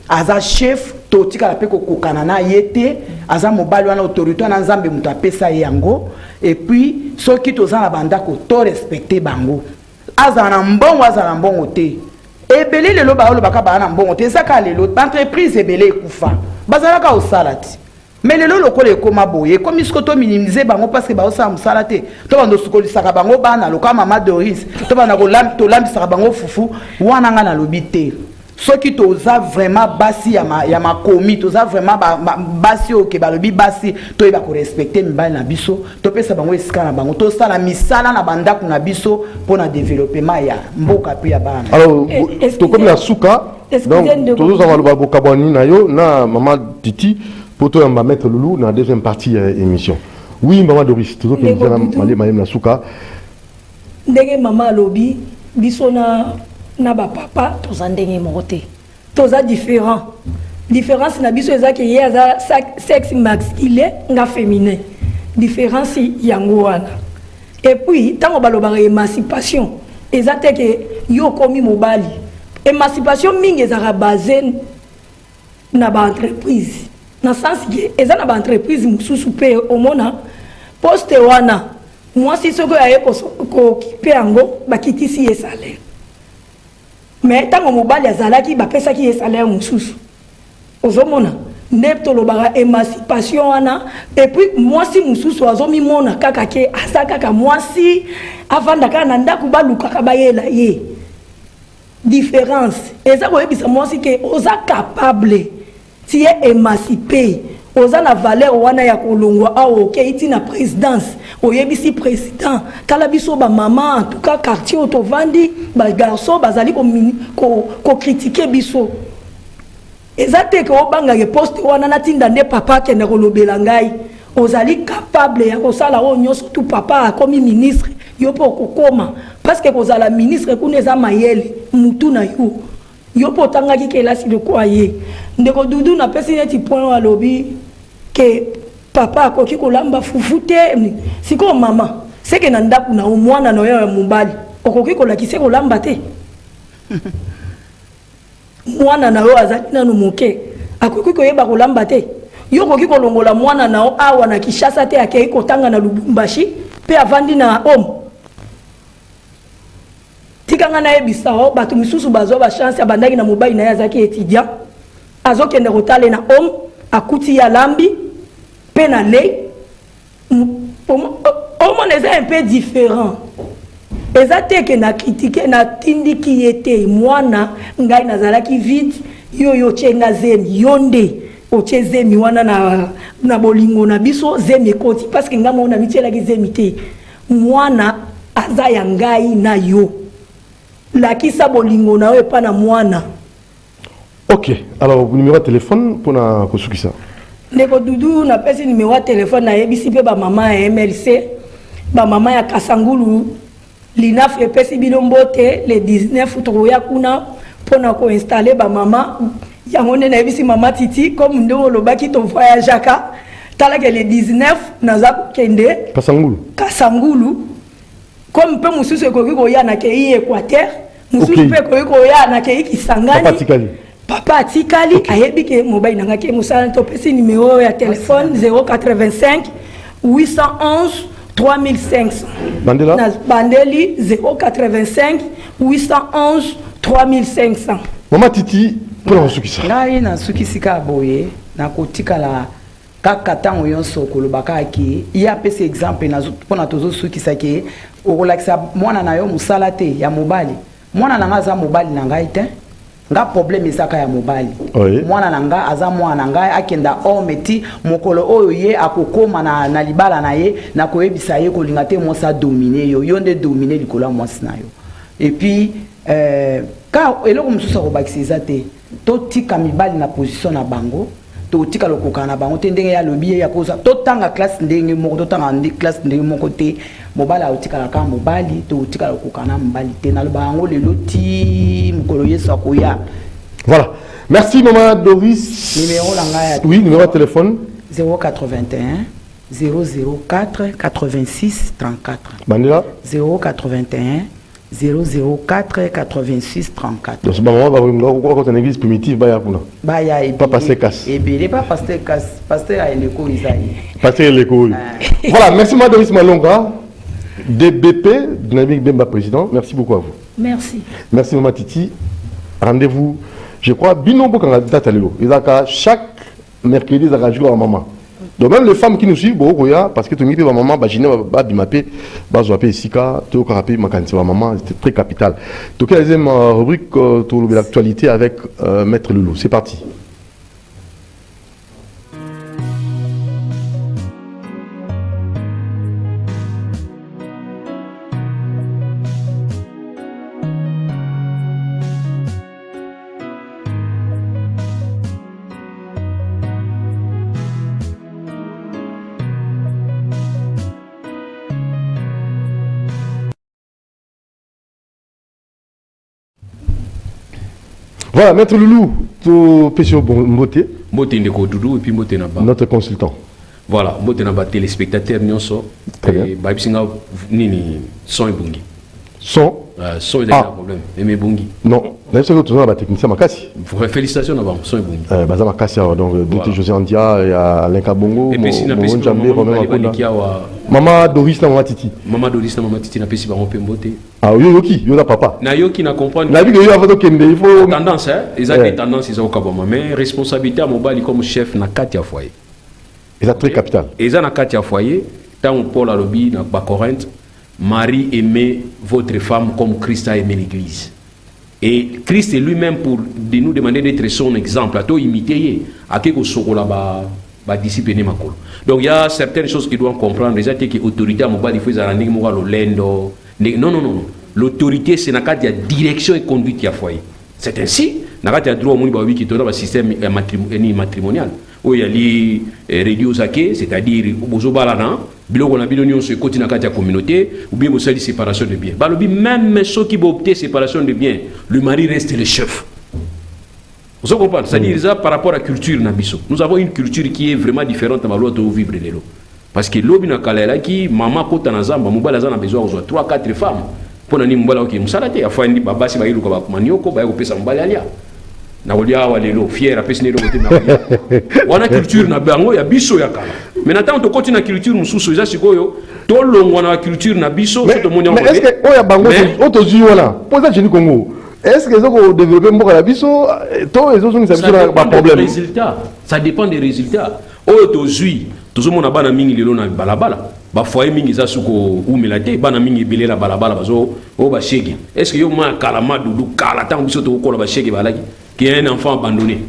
aza chef totika la peko kokana na yete aza mobali wana autorité na nzambe muto apesa yango et puis ceux qui toza na banda ko to respecter bango aza na mbongo te ebele lelo ba olo baka ba na mbongo te saka lelo entreprise ebele ekufa bazalaka osalati mais le lokola ekoma boye comme isko to minimiser bango parce que ba osa musala te to bando sukoli saka bango bana loka mama Doris to bana ko lam to lam saka bango fufu wana nga na lobité soki toza vraiment basi ya ma komi toza vraiment basi oke ba lobi basi to ba ko respecter mibali na biso to pesa bango esika na bango to sala misala na bandako na biso pour na développement ya mboka pe ya bana. Alors to comme la souka donc tous on va le kabani na yo na maman Titi pour toi on va mettre Loulou dans la deuxième partie émission. Oui maman Doris toujours que nous madame la souka ndenge maman lobi biso na ba papa toza ndenge mokote toza différent différence na biso eza ke yeza sexe masculin nga féminin différence yango wana et puis tango balobaka émancipation eza te ke yo komi mobali émancipation mingi ezaka basé na ba entreprise na sens ke eza na ba entreprise mususu pe omona poste wana mwasi soko aye ko kipe yango bakitisi ye salaire mais tango mobali azalaki bapesaki ye salaire mususu ozomona nde tolobaka émancipation wana et puis mwasi mususu azomimona kaka ke aza kaka mwasi avanda kaka na ndako balukaka bayela ye différence eza koyebisa mwasi ke oza capable ti ye émancipé oza na valeur wana ya kolongwa awo okeiti na présidence oyebisi président tala biso ba maman en tout cas quartier otovandi ba garçon bazali ko critiquer biso eza te ko banga ke poste wana natinda nde papa kende kolobela ngai ozali capable ya kosala o nyonso tout papa akomi ministre yo po kokoma parce que kozala ministre kuna eza mayele mutu na yo po tangaki kelasi de quoi ye ndeko dudu na pesi neti point wa lobi ke papa akoki kolamba fufu te siko mama seke na ndaku na mwana na yo ya mobali okoki kolakise kolamba te mwana na yo azali nanu moke akoki koyeba kolamba te yo okoki kolongola mwana na yo awa na Kishasa te akei kotanga na Lubumbashi pe avandi na homme tikanga na ebisa o batu misusu bazo ba chance abandaki na mobali na ya zaki étudiant azokende kotale na homme akuti ya lambi pe na lei homme est un peu différent eza te ke na critiquer na tindiki yete mwana ngai nazalaki vide yo chenga zemi yonde oche zemi wana na bolingo na biso zemi ekoti parce que ngamo na mitielaki zemi te mwana aza ya ngai na yo lakisa bolingo na yo epa na mwana. Ok, alors numéro de téléphone pour na kosukisa ndeko dudu na pesi numéro de téléphone na yebisi pe ba maman ya MLC ba maman ya Kasangulu l'INAF epesi bino mbote le 19 tokoya kuna pona ko installer ba mama yango nde na yebisi mama Titi comme ndo lobaki to voyage aka tala ke le 19 naza kende Kasangulu comme pe mususu ekoki koya na kei Équateur mususu pe ekoki koya na kei Kisangani papa atikali ayebi ke mobile nanga ke musala to pesi numéro ya téléphone 085 811 3500 Bandela Bandeli 085 811 3500 Maman Titi pour la sukisa ngai na sukisika boye na kotikala kaka tango yonso kolobaka ki ya pese exemple na pona tozo sukisa ke okolakisa mwana na yo musala te ya mobali mwana nanga za mobali na ngai te nga problème isaka ya mobali mwana nanga aza mwana ngai akenda ometi mokolo oyo ye akokoma na libala na ye na koyebisa ye kolinga te mosa dominer yo nde dominer likola mwasi na yo et puis ka eloko mususu akobakisa eza te totika mibali na position na bango totika lokoka na bango te ndenge ya lobi ya koza totanga classe ndenge moko totanga classe ndenge moko te mobali aotikala ka mobali totika lokoka na mobali te na bango lelo ti mukolo yesu akoya. Voilà, merci maman Doris. Numéro langa oui, numéro de téléphone 081 004 86 34 Bandela 081 004 86 34. Donc, maman, quand une église primitive, pas passer casse. Et bien, pas passer casse, passer à l'écho Isaïe. Passer à l'écho. Voilà, merci Mme Doris Malonga, DBP, Dynamique Bemba Président. Merci beaucoup à vous. Merci. Merci Maman Titi. Rendez-vous, je crois, binombo quand la date à l'élo. Chaque mercredi, ça va jouer à maman. Donc même les femmes qui nous suivent, parce que tu m'as dit maman, maman, c'était très capital. Donc la deuxième rubrique, tu l'actualité avec Maître Loulou. C'est parti. Voilà, Maître Loulou, tu Pécho Mboté. Mboté Ndeko Doudou et puis Mboté Naba. Notre consultant. Voilà, Mboté Naba, téléspectateur Nyonso. Très bien. Babisinga Nini, son et bungi. Son son est un problème. Et mes bungi. Non, d'ailleurs, c'est que tu as un technicien Makassi. Félicitations d'abord, son et bungi. Baza Makassi, donc Dr. José Andia et Alain Kabongo. Et puis si na pesi Maman Doris na Maman Titi. Maman Doris na Maman Titi na pesi ba rompe Mboté. Ah, yoki, yo na papa. Na yoki na comprendre. Na vie que yo a fait kende, il faut tendance hein, ils ont des tendances ils ont kaboma mais responsabilité à mobali comme chef na kati ya foyer. Et ça très capital. Et ça na kati ya foyer, tant Paul a lobby na ba Corinthe, Marie aimait votre femme comme Christ a aimé l'église. Et Christ est lui-même pour nous demander d'être son exemple, à toi imiter à quelque sokola ba discipliner makolo. Donc il y a certaines choses qu'ils doivent comprendre, déjà que autorité à mobali faut zarandi mo lo lendo. Non. L'autorité, c'est la direction et conduite qui a foyer. C'est ainsi. Il y a droit au système matrimonial. Où il y a les réduits c'est-à-dire, la communauté, ou bien la séparation de biens. Même ceux qui vont opter séparation de biens, le mari reste le chef. Vous comprenez? C'est-à-dire, par rapport à la culture, nous avons une culture qui est vraiment différente de la loi de vivre de l'eau. Parce que l'homme na kalela qui maman kota na zamba mobala za na besoin de 3-4 femmes pour na ni mobala oki musalate afandi babasi ba iluka ba manioko ba kopesa mobala alia na olia wa lelo fier apesi ne lokote na wana culture na bango ya biso ya kala mais natang to continue na culture mususu za sikoyo to longwa na culture na biso to monya mais est-ce que oya bango otozi wana poza chini Congo est-ce que ça développer mboka la biso to ezo zoni sa biso ba problème résultat ça dépend des résultats otozi tout le monde a bana mingi lelo na balabala ba foyer mingi za suko umela te bana mingi belela balabala bazo o ba shege est-ce que yo ma kalama dudu kala tant biso to ko ba shege balaki qui est un enfant abandonné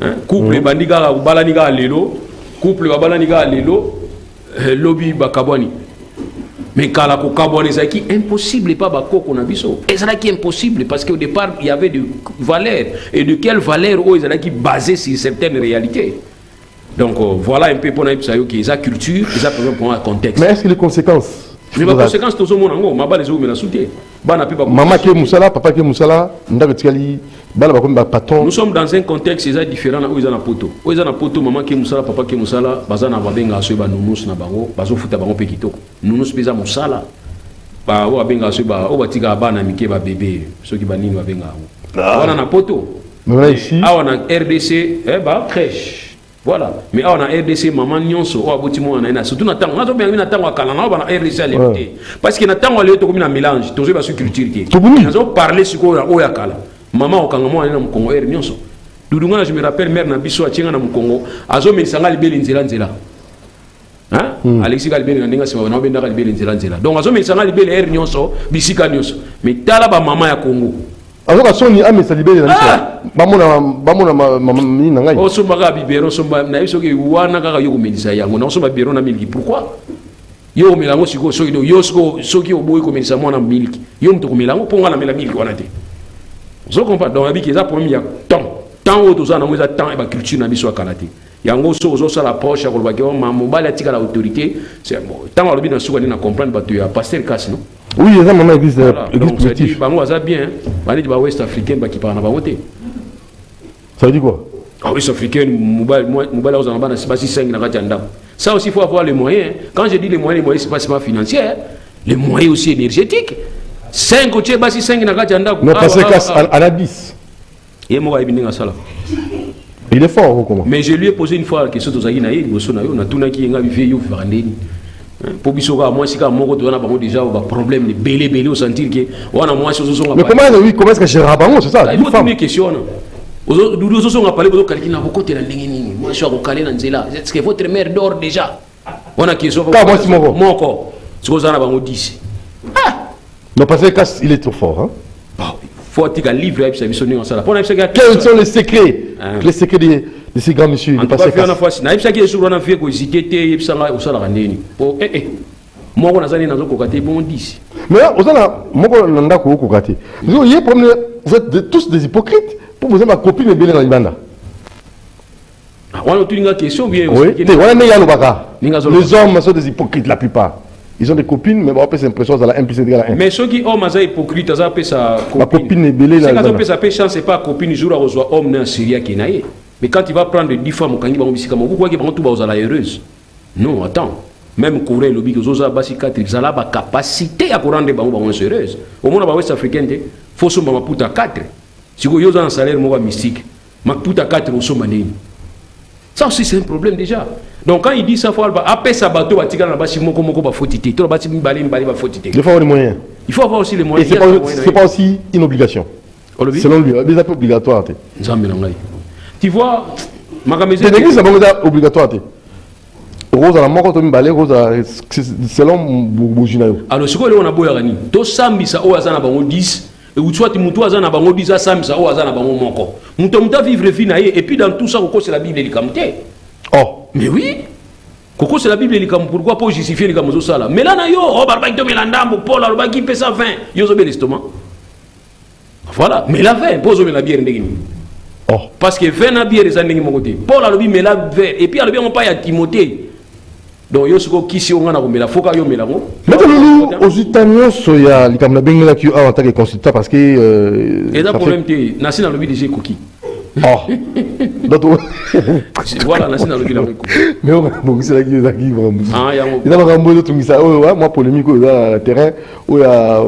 hein couple bandiga balani ga lelo couple balani ga lelo lobby bakabwani mais kala ko kabwani ça qui impossible pas ba koko na biso et ça qui impossible parce qu'au départ il y avait de valeurs et de quelle valeur oh ça qui basé sur certaines réalités. Donc voilà un peu pour nous qui est la culture, qui est pour un contexte. Mais est-ce que les conséquences? Mais les conséquences, tout le monde, ma balle est où mais la soutien. Maman qui est Moussala, papa qui est Moussala, nous sommes dans un contexte différent où ils ont un poteau. Où ils ont un poteau, maman qui est Moussala, papa qui est Moussala, bazana babenga soba nounous na bango, bazo futa bango pekito. Nounous pesa Moussala. Ba o babenga soba, o batika bana mike ba bébé, ceux qui banini babenga. On a un poteau. Mais ici, on a RDC, ba crèche. Voilà. Mais on a RDC maman nyonso o abotimo on a surtout na tango na to bien na tango akala na ba na RDC à l'été parce que na tango le to comme na mélange to ba sur culture qui on parler sur o ya kala maman o kanga mo na mu Congo R nyonso dudunga je me rappelle mère na biso atinga na mu Congo azo menisanga libeli nzela hein Alexis Galibeli na ndinga sima na benda Galibeli nzela donc azo menisanga libeli R nyonso bisika nyonso mais tala ba maman ya Congo alors Sony a mis sa libéré dans le oh somba ga bibero somba na biso ke wana kaka yo komelisa yango na somba bibero na miliki pourquoi yo melango siko soki do yo soki oboyi komelisa mwana miliki yo mto komelango ponga na mela miliki wana te zo comprend donc abi ke za problème ya temps o toza na moza temps e ba culture na biso akala te yango so ça l'approche ya kolba ke ma mobile atika la autorité c'est bon temps alobi na suka na comprendre ba to ya pasteur Kass non. Oui, il y a un église positive. Bango ça bien, bani di ba West Africain ba ki parna ba wote. Ça veut dire quoi? Ah West Africain mobile aux en bas na si 5 na kati ndam. Ça aussi faut avoir les moyens. Quand je dis les moyens c'est pas financier, les moyens aussi énergétiques. 5 côté ba si 5 na kati ndam. Mais parce que à la 10. Et moi ibindi nga sala. Il est fort comment? Mais je lui ai posé une fois la question aux Aïna et au na yo na tuna ki nga vivre yo vandeni. Pour bisoka moi si ka moko to na bango déjà ba problème de belé au sentir que on a moi chose mais comment est-ce que Gérard Bango c'est ça il faut une question Nous on a parlé de quelqu'un qui a côté la ligne. Moi, je suis au Calais dans Zela. Est-ce que votre mère dort déjà? On a qui est sauvé. Mon corps. C'est quoi ça, on a 10. Non, parce que il est trop fort. Hein? Faut que tu livres avec sa vision en salle. Quels sont les secrets? Les secrets de ces grands messieurs. En tout cas, il y a une fois, il y a une fois, il y a une fois, moi, on a zani dans le bon 10. Mais là, vous êtes tous des hypocrites. Pour vous avez ma copine et bien dans l'Ibanda. On a une question bien. Oui, les hommes sont des hypocrites la plupart. Ils ont des copines, mais on peut s'impressionner dans la implicité de la haine. Mais ceux qui ont des hypocrites, ils ont sa copine. Ma copine est belle là. C'est quand ils ont chance, c'est pas copine, jour à reçoit homme dans Syrie qui est naïe. Mais quand il va prendre 10 femmes, quand il va en visiter, vous croyez qu'ils vont tout bas heureuse? Non, attends. Même Corée, le big Zosa Basikatri, ils ont la capacité à rendre les banques heureuses. Au monde ouest africain, il faut se mettre à 4. Si vous avez un salaire mystique, ma puta 4 au sommet. Ça aussi, c'est un problème déjà. Donc, quand il dit ça, il faut appeler sa bateau, il faut avoir les moyens. Il faut avoir aussi les moyens. Et ce n'est pas aussi une obligation. Selon lui, des appels obligatoires. Tu vois, c'est l'église obligatoire. Rose à la mort, selon Boujinayo. Alors, ce qu'on a beau à to sambisa o azana bango 10 et ou soit mutu azana bango 10 a sambisa o azana bango moko. Muta vivre vie na et puis dans tout ça c'est la Bible likamte. Oh, mais oui. Koko c'est la Bible likam pourquoi pas justifier likam zo sala. Mais là na yo o barba to melandambo Paul alba qui pesa 20. Yo zo be l'estomac. Voilà, mais la 20 pose la bière ndengini. Oh, parce que 20 na bière za ndengini mon côté. Paul albi mais la 20 et puis albi on pas ya Timothée. Donc, il faut que vous maintenant, aux Italiens, il y a les Bengala qui ont en tant que consultant parce que. Et le problème, c'est que dans le but de cookies. Oh, voilà, Nassi dans le but de cookies. Mais on c'est là qui est acquis vraiment. Ah, il y a un peu de ça. Moi, polémique, il y a le terrain où il y a.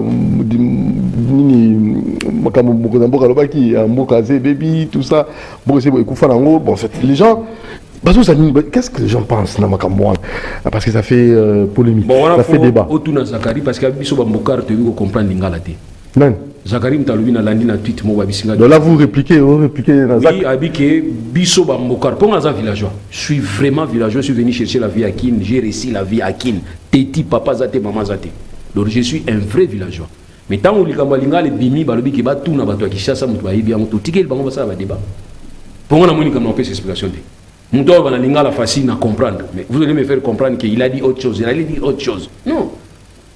Baby, tout ça. Bon, les gens. Qu'est-ce que les gens pensent parce que ça fait polémique, bon, ça fait débat. Autour de Zakari parce qu'il y a des Mbokar tu veux comprendre l'ingala. Non. Zakari m'taloubi na landi na tweet mo babisinga. Donc là vous répliquez dans Zak. Oui, habité biso ba Mbokar. Pour un villageois. Je suis vraiment villageois, je suis venu chercher la vie à Kin, j'ai réussi la vie à Kin. Teti papa zate maman zate. Donc je suis un vrai villageois. Mais tant on likamba lingala bimi balobi ki ba tout na bato ki chassa mutu ba yebi amuto tikel bango ba ça va débat. Pour on a moni comme on peut explication. Mouton va la facile à comprendre. Mais vous allez me faire comprendre qu'il a dit autre chose. Il a dit autre chose. Non.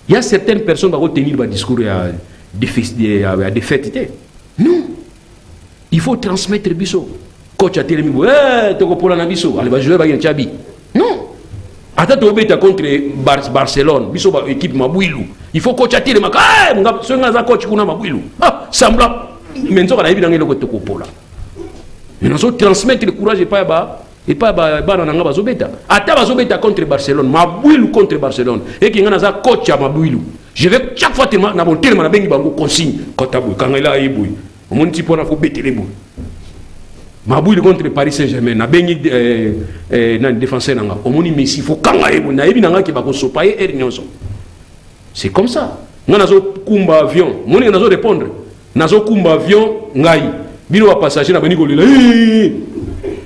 Il y a certaines personnes qui vont tenir le discours à des fêtes. Non. Il faut transmettre le biseau. Coach a télé, tu vas pour la biseau. Allez, va jouer avec un Tchabi. Non. Attends, tu vas contre Barcelone. Biseau, équipe Mabouilou. Il faut coach a télé. Ce n'est coach qui a Mabouilou. Ah, semblant. Mais nous avons dans le côté de là. Mais nous avons transmettre le courage et pas banana bazobeta ata bazobeta contre Barcelone Mabouilou contre Barcelone et qui ngana za coach à Mabouilou je vais chaque fois tellement na bon tellement na bengi bango consigne quand abou quand il a eboui mon petit pour na faut beter les boules Mabouilou contre Paris Saint-Germain na bengi na défenseur nanga omoni Messi faut kanga eboui na ebi nanga ki bako sopaye nyonso c'est comme ça ngana zo kumba avion moni ngana zo répondre nazo kumba avion ngai bino wa passager na beni ko lela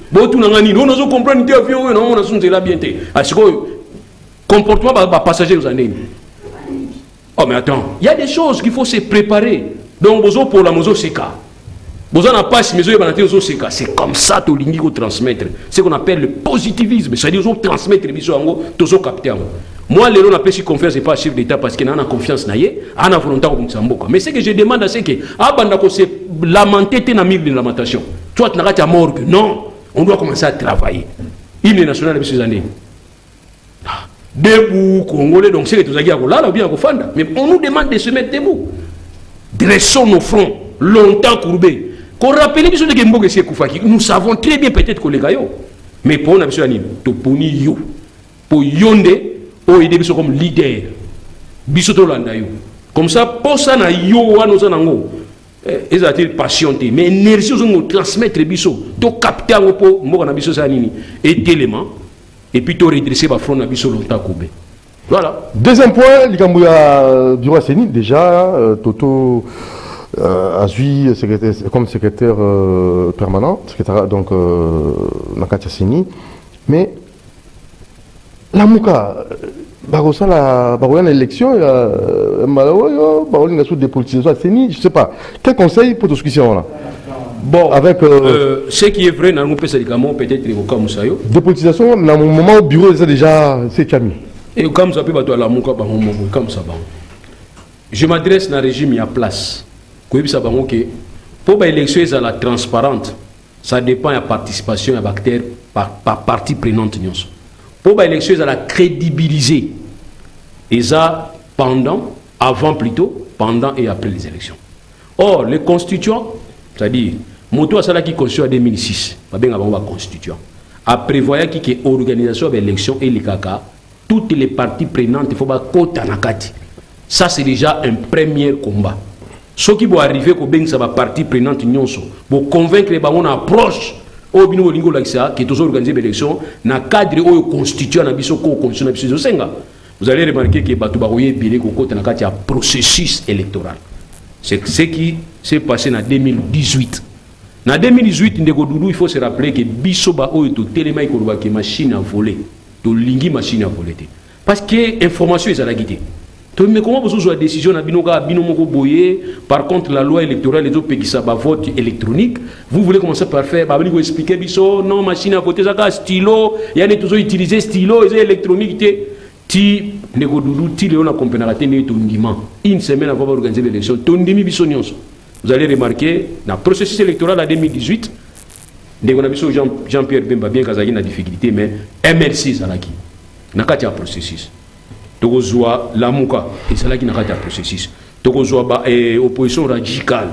bon tout n'angani on a comprendre que avion non on a son là bien té parce que comportement va passager aux années. Oh mais attends, il y a des choses qu'il faut se préparer. Donc bozo pour la mozo seka. Bozo na passe mais yo banaté ozo seka. C'est comme ça to lingi ko transmettre. C'est qu'on appelle le positivisme, c'est-à-dire ozo transmettre biso ango tozo capter. Moi les on appelle si confiance et pas chef d'état parce qu'il a confiance naie, ana volonté ko mtsamboka. Mais ce que je demande c'est que abanda ko se lamenter té na mille de lamentation. Toi tu n'as pas morgue. Non. On doit commencer à travailler. Hymne national de ces années. Debout, Congolais, donc c'est que tout ça qui a là, bien Fanda. Mais on nous demande de se mettre debout. Dressons nos fronts, longtemps courbés. Qu'on rappelle les choses de Gembogue et Koufaki. Nous savons très bien peut-être que les gars, mais pour on a besoin de poni yo. Pour yonde, on aider comme leader. Bisoto landa yo. Comme ça, pour ça, na yo, nous en ango. Ils ont été patientés, mais l'énergie qu'ils ont transmettre biso, to capter un peu, moi on a biso ça nini, et élément, et puis to redresser ma front na biso longtemps coupé. Voilà. Deuxième point, l'Ikambouya du roi Séni déjà Toto azui comme secrétaire permanent, secrétaire donc Nakatia Seni, mais la Mouka, la élection, la dépolitisation à Seni, je ne sais pas. Quel conseil pour tout ce qui est là? Bon, avec ce qui est vrai, dans peut peut-être évoquer Moussayo. Dépolitisation, dans mon moment au bureau, déjà, c'est Camille. Et comme ça peut être la Mouka, comme ça. Je m'adresse dans le régime, il y a place. Pour l'élection est la transparente, ça dépend de la participation à acteurs par partie prenante. Pour l'élection est la crédibiliser, et ça pendant, avant plutôt, pendant et après les élections. Or, les constituants, c'est-à-dire, Moto Asala qui constitue en 2006, pas bien avant constituant, a prévoyé qu'il y ait organisation de l'élection et les caca, toutes les parties prenantes, il faut pas côté nakati. Ça c'est déjà un premier combat. Ce qui vont arriver qu'au ben ça va partie prenante nyonso, pour convaincre les banques approche au bino lingo l'axa qui est toujours organisé l'élection, na cadre au constituant na biso ko constitution na biso senga. Vous allez remarquer que batu baroye bilé ko côté nakati a processus électoral. C'est ce qui s'est passé en 2018. En 2018, il faut se rappeler que Bisoba ou tout téléma que machine à voler, tout lingi machine à voler. Parce que l'information est à la guidée. Mais comment vous avez une décision par contre la loi électorale les autres pays qui savent vote électronique, vous voulez commencer par faire, vous expliquer Biso, non machine à voter, ça stylo, il y a toujours utilisé stylo, et électronique. Ti negodoudou ti léon a compénaraté né tondiment une semaine avant d'organiser l'élection tondimi bisonions. Vous allez remarquer dans le processus électoral en 2018 Jean-Pierre Bemba bien kazaki na difficulté mais MLC zalaki nakati a processus tokozwa lamuka et zalaki nakati a processus tokozwa ba opposition radicale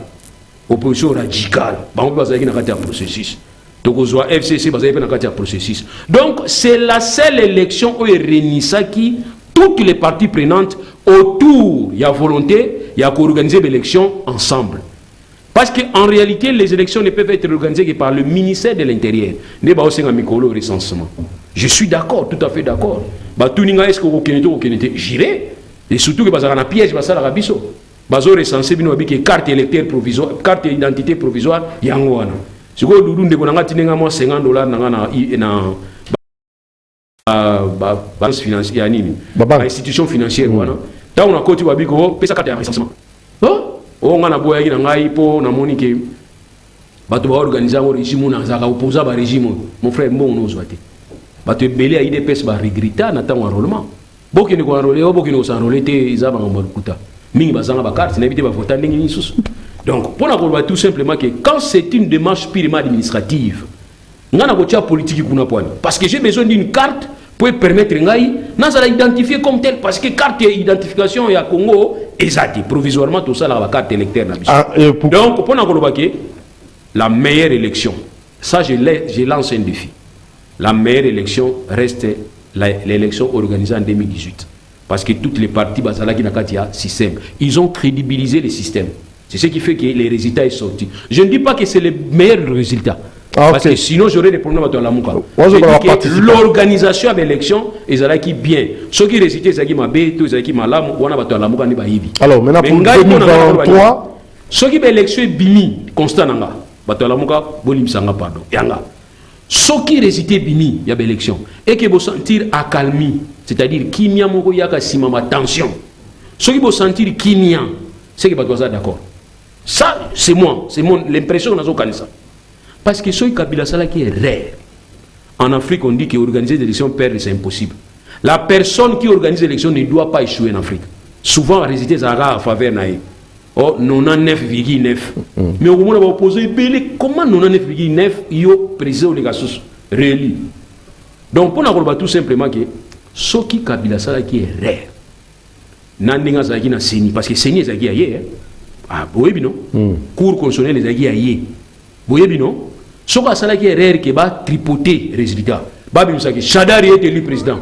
bango bazalaki nakati a processus. FCC processus. Donc c'est la seule élection où il réunissait qui toutes les parties prenantes autour, il y a volonté, il y a qu'organiser l'élection ensemble. Parce qu'en réalité, les élections ne peuvent être organisées que par le ministère de l'Intérieur. Je suis d'accord, tout à fait d'accord. Est-ce que vous j'irai et surtout que vous avez un piège, vous avez un biseau. Vous avez recensé une carte électorale provisoire, carte d'identité provisoire, yangoana. Si vous avez $50 institution financière, tant on a côté Wabiko, pesa carte de recensement. On a boyé dans Gaïpo, na Monique, Bato organiser un régime, on a opposé à régime. Mon frère, bon, nous souhaitons. Bato belé à IDPS, va regretter, n'attend un enrôlement. Beaucoup ne enrôlé, beaucoup ne sont enrôlés, ils ont un morcuta. Mingi bazanga bakarte, n'évitez pas voter n'engi sous. Donc, pour la tout simplement que quand c'est une démarche purement administrative, on a une politique parce que j'ai besoin d'une carte pour permettre de l'identifier comme tel. Parce que carte d'identification à Congo est provisoirement tout ça la carte électorale. Donc, pour la meilleure élection, ça je lance un défi. La meilleure élection reste l'élection organisée en 2018. Parce que toutes les parties Bazalaki Nakatia système, ils ont crédibilisé le système. C'est ce qui fait que les résultats sont sortis. Je ne dis pas que c'est le meilleur résultat. Parce que sinon j'aurais des problèmes avec la Mouka. L'organisation de l'élection est bien. Ceux qui résultent, c'est qui m'a bé, tous ceux qui m'a l'âme, on a battu la Mouka. Alors maintenant pour 2023, ceux qui l'élection est bini, constant nanga, battu la Mouka, bolim sanga pardon. Yanga. Ceux qui résultent bini, il y a l'élection. Et qui vont sentir accalmie, c'est-à-dire qui n'y a moko yaka simama tension. Ceux qui vont sentir qui n'y a, c'est qui battu ça d'accord. Ça, c'est moi, c'est mon l'impression que nous avons ça. Parce que ce Kabila Sala qui est rare. En Afrique, on dit qu'organiser des élections perd, c'est impossible. La personne qui organise l'élection ne doit pas échouer en Afrique. Souvent, résister Zara en faveur naïe. Oh, 99,9. Mais au moment où on va opposer, comment 99,9 yo président les gassos réélu. Donc, pour nous tout simplement que ce qui Kabila Sala qui est rare. Nandinga Zaki na Seni, parce que Seni Zaki ailleurs. Ah, vous voyez, non? Cours constitutionnel les Zaki ailleurs. Vous voyez, non? Ce qui est rare qui va tripoter les résultats. Babi Moussaki, Chadari est élu président.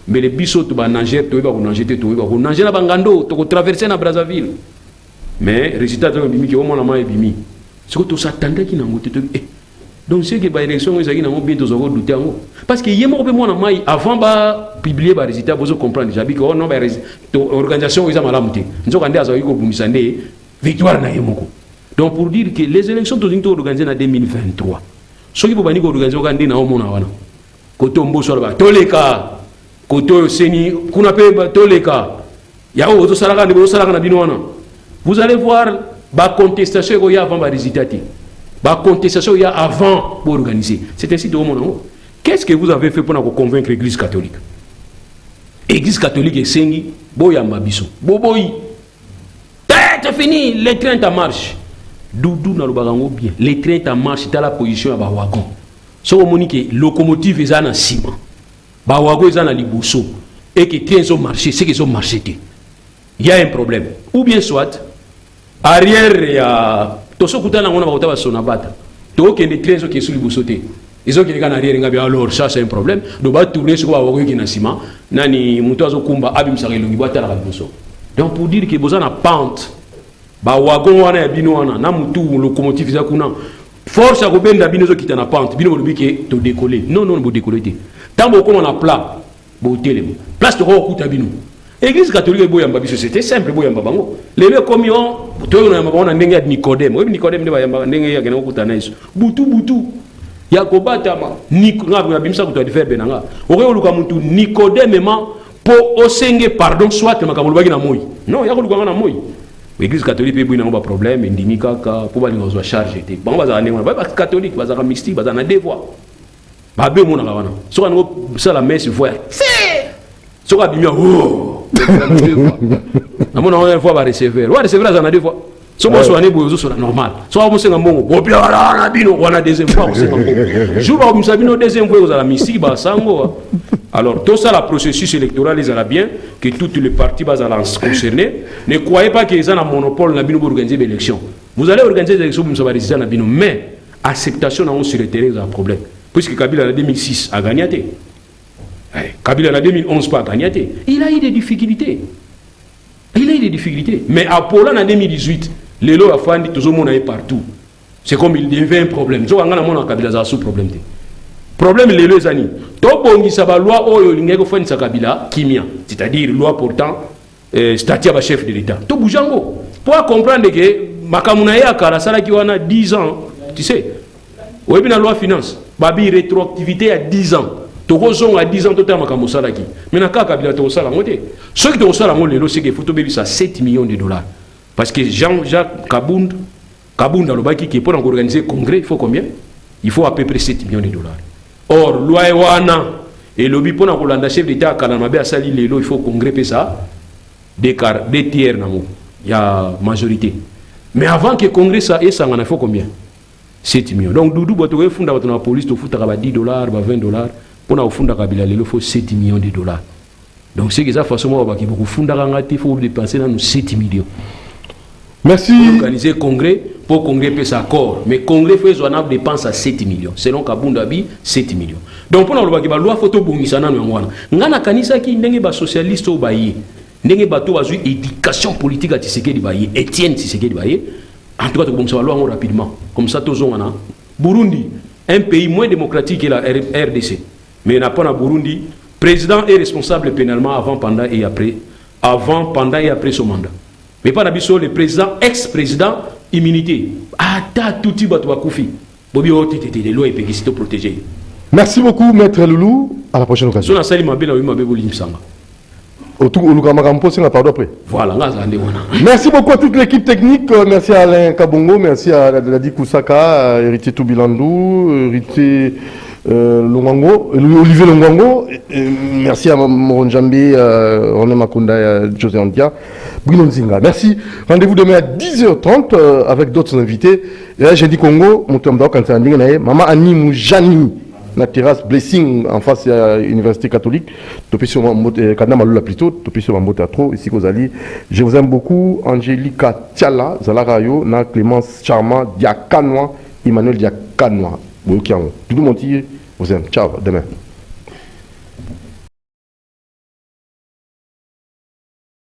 Mais les bisous, tu vas nager, tu vas nager, tu vas nager na Bangando, tu vas traverser na Brazzaville. Mais les résultats, tu vas bimi, qui au moins la main est bimi. C'est que tu s'attendais qu'il n'a pas. Donc, c'est que l'élection, ils ont bien douté. Parce que hier, avant de publier les résultats, vous comprenez déjà que l'organisation, ils ont mal monté. Nous avons dit à victoire na yemoko. Donc pour dire que les élections sont organisées en 2023. Ce qui vous dire organiser au na omona wana. Koto mboso ba toleka. Koto seni kuna pe toleka. Ya o to salaka na bino wana. Vous allez voir la contestation qu'il y a avant le résultat. La contestation qu'il y a avant pour organiser. C'est ainsi de mon. Qu'est-ce que vous avez fait pour convaincre l'Église catholique? L'Église catholique est sengi, boya mabiso. Boboy. C'est fini, les trains en marche. Doudou na lobarango bien. Les trains en marche, dans la position à Bawagon. Ce que locomotive est en ciment. Bawagon est en liboso. Et que les trains ont marché, c'est qu'ils ont marché. Il y a un problème. Ou bien soit, arrière, il y a. Toso kutana ngona bakota basonabata. To ke les trains qui sont sur liboso. Ils ont qui arrière, alors ça c'est un problème. Donc, on va tourner sur Bawagon qui est en ciment. Nani, Moutozo Kumba, Abim Sarelo, il va être à la liboso. Donc, pour dire que vous avez une pente. Bawagon wana ya bino wana na mutu locomotive za kuna force ya kobenda bino zo kita na pente bino bolobi ke to décoller non bo décoller te tambo ko na plat bo telemo place to ko kuta bino église catholique boyamba biso c'était simple boyamba bango lelo komi on to na mabona ndenge ya Nicodème obi Nicodème nde bayamba ndenge ya kena kuta na iso butu ya kobata ma na bimsa ko to di faire benanga o luka mutu Nicodème ma po osenge pardon soit makamolo baki na moyi non ya ko luka na moyi. L'église catholique peut avoir un problème, il pour aller charger. Bon, on va aller catholique, on va mystique, on va aller deux fois. Bah, bien mon avant. Soit ça la messe voit. Soit bien oh. Na mon une fois va recevoir. Va recevoir ça na deux fois. Soit moi soit né bozo sur la normale. Soit moi c'est un bon. Bon bien là bino on a deuxième fois c'est un bon. Jour ba musabino deuxième fois vous à la mystique ba sango. Alors, tout ça, le processus électoral, ils ont bien que toutes les partis concernés ne croyez pas qu'ils ont un monopole pour organiser des élections. Vous allez organiser des élections pour résister à Nabino, mais acceptation sur le terrain, c'est un problème. Puisque Kabila en 2006 a gagné. Kabila en 2011 pas gagné. Il a eu des difficultés. Mais à Poland en 2018, les lois a fait tout le monde partout. C'est comme il devient un problème. Donc, on a Kabila sous problème. Problème les deux années. To bongi saba loi oyo lingeko fani sakabila kimia, c'est-à-dire loi portant statut à chef de l'État. To boujango pour comprendre que makamuna ya kala sala ki wana 10 ans, tu sais. Oui bien la loi finance, babi rétroactivité à 10 ans. To kozonga à 10 ans to ta makamu sala ki. Mais na kabila to sala ngote. Ce qui to sala ngo lelo c'est que faut to bebi ça 7 millions de dollars. Parce que Jean-Jacques Kabunda lobaki qui pour organiser congrès, il faut combien? Il faut à peu près 7 millions de dollars. Or, loi wana et lobby pour la chef d'État Kanamabe a sali lelo il faut congrès ça des tiers namo il y a majorité. Mais avant que congrès ça et ça en a faut combien? 7 millions. Donc Doudou boto funda boto na police to futa ba $10 ba $20 pour na funda kabila lelo faut 7 millions de dollars. Donc c'est que ça façon moi ba ki beaucoup funda ngati faut dépenser dans 7 millions. Merci. Pour organiser congrès, pour congrès peut s'accord. Mais congrès fait raisonnable dépense à 7 millions. Selon Kabundabi, 7 millions. Donc pour nous, la loi photo bongisana nous ngana kanisa ki ndenge ba socialiste au baye. Ndenge ba to bazu éducation politique à Tshisekedi baye, Étienne Tshisekedi baye. En tout cas, bon ça loi rapidement. Comme ça tous on a Burundi, un pays moins démocratique que la RDC. Mais n'a pas na Burundi, président est responsable pénalement avant, pendant et après son mandat. Mais pas d'habitude, le président, ex-président, immunité. Ata touti batou bakoufi. Bobi otete les lois et péquisito protégés. Merci beaucoup, Maître Loulou. À la prochaine occasion. Sur la salle, il m'a bien msanga. Voilà. Merci beaucoup à toute l'équipe technique. Merci à Alain Kabongo, merci à Ladi Koussaka, héritier Toubilandou, héritier Olivier Longwango. Merci à Moronjambi, René Makunda, José Andia, Bruno Nzinga. Merci. Rendez-vous demain à 10h30 avec d'autres invités. Et là, j'ai dit Congo, mon tombeur quand c'est Maman Annie Moujani. La terrasse Blessing en face à l'Université catholique. Topé sur Kanama plutôt, topé sur Mambo Teatro, ici Kozali. Je vous aime beaucoup. Angélica Tiala, Zalarayo, Na Clémence Charmant, Diakanois, Emmanuel Diakanois. Tout le monde vous aime. Ciao, demain.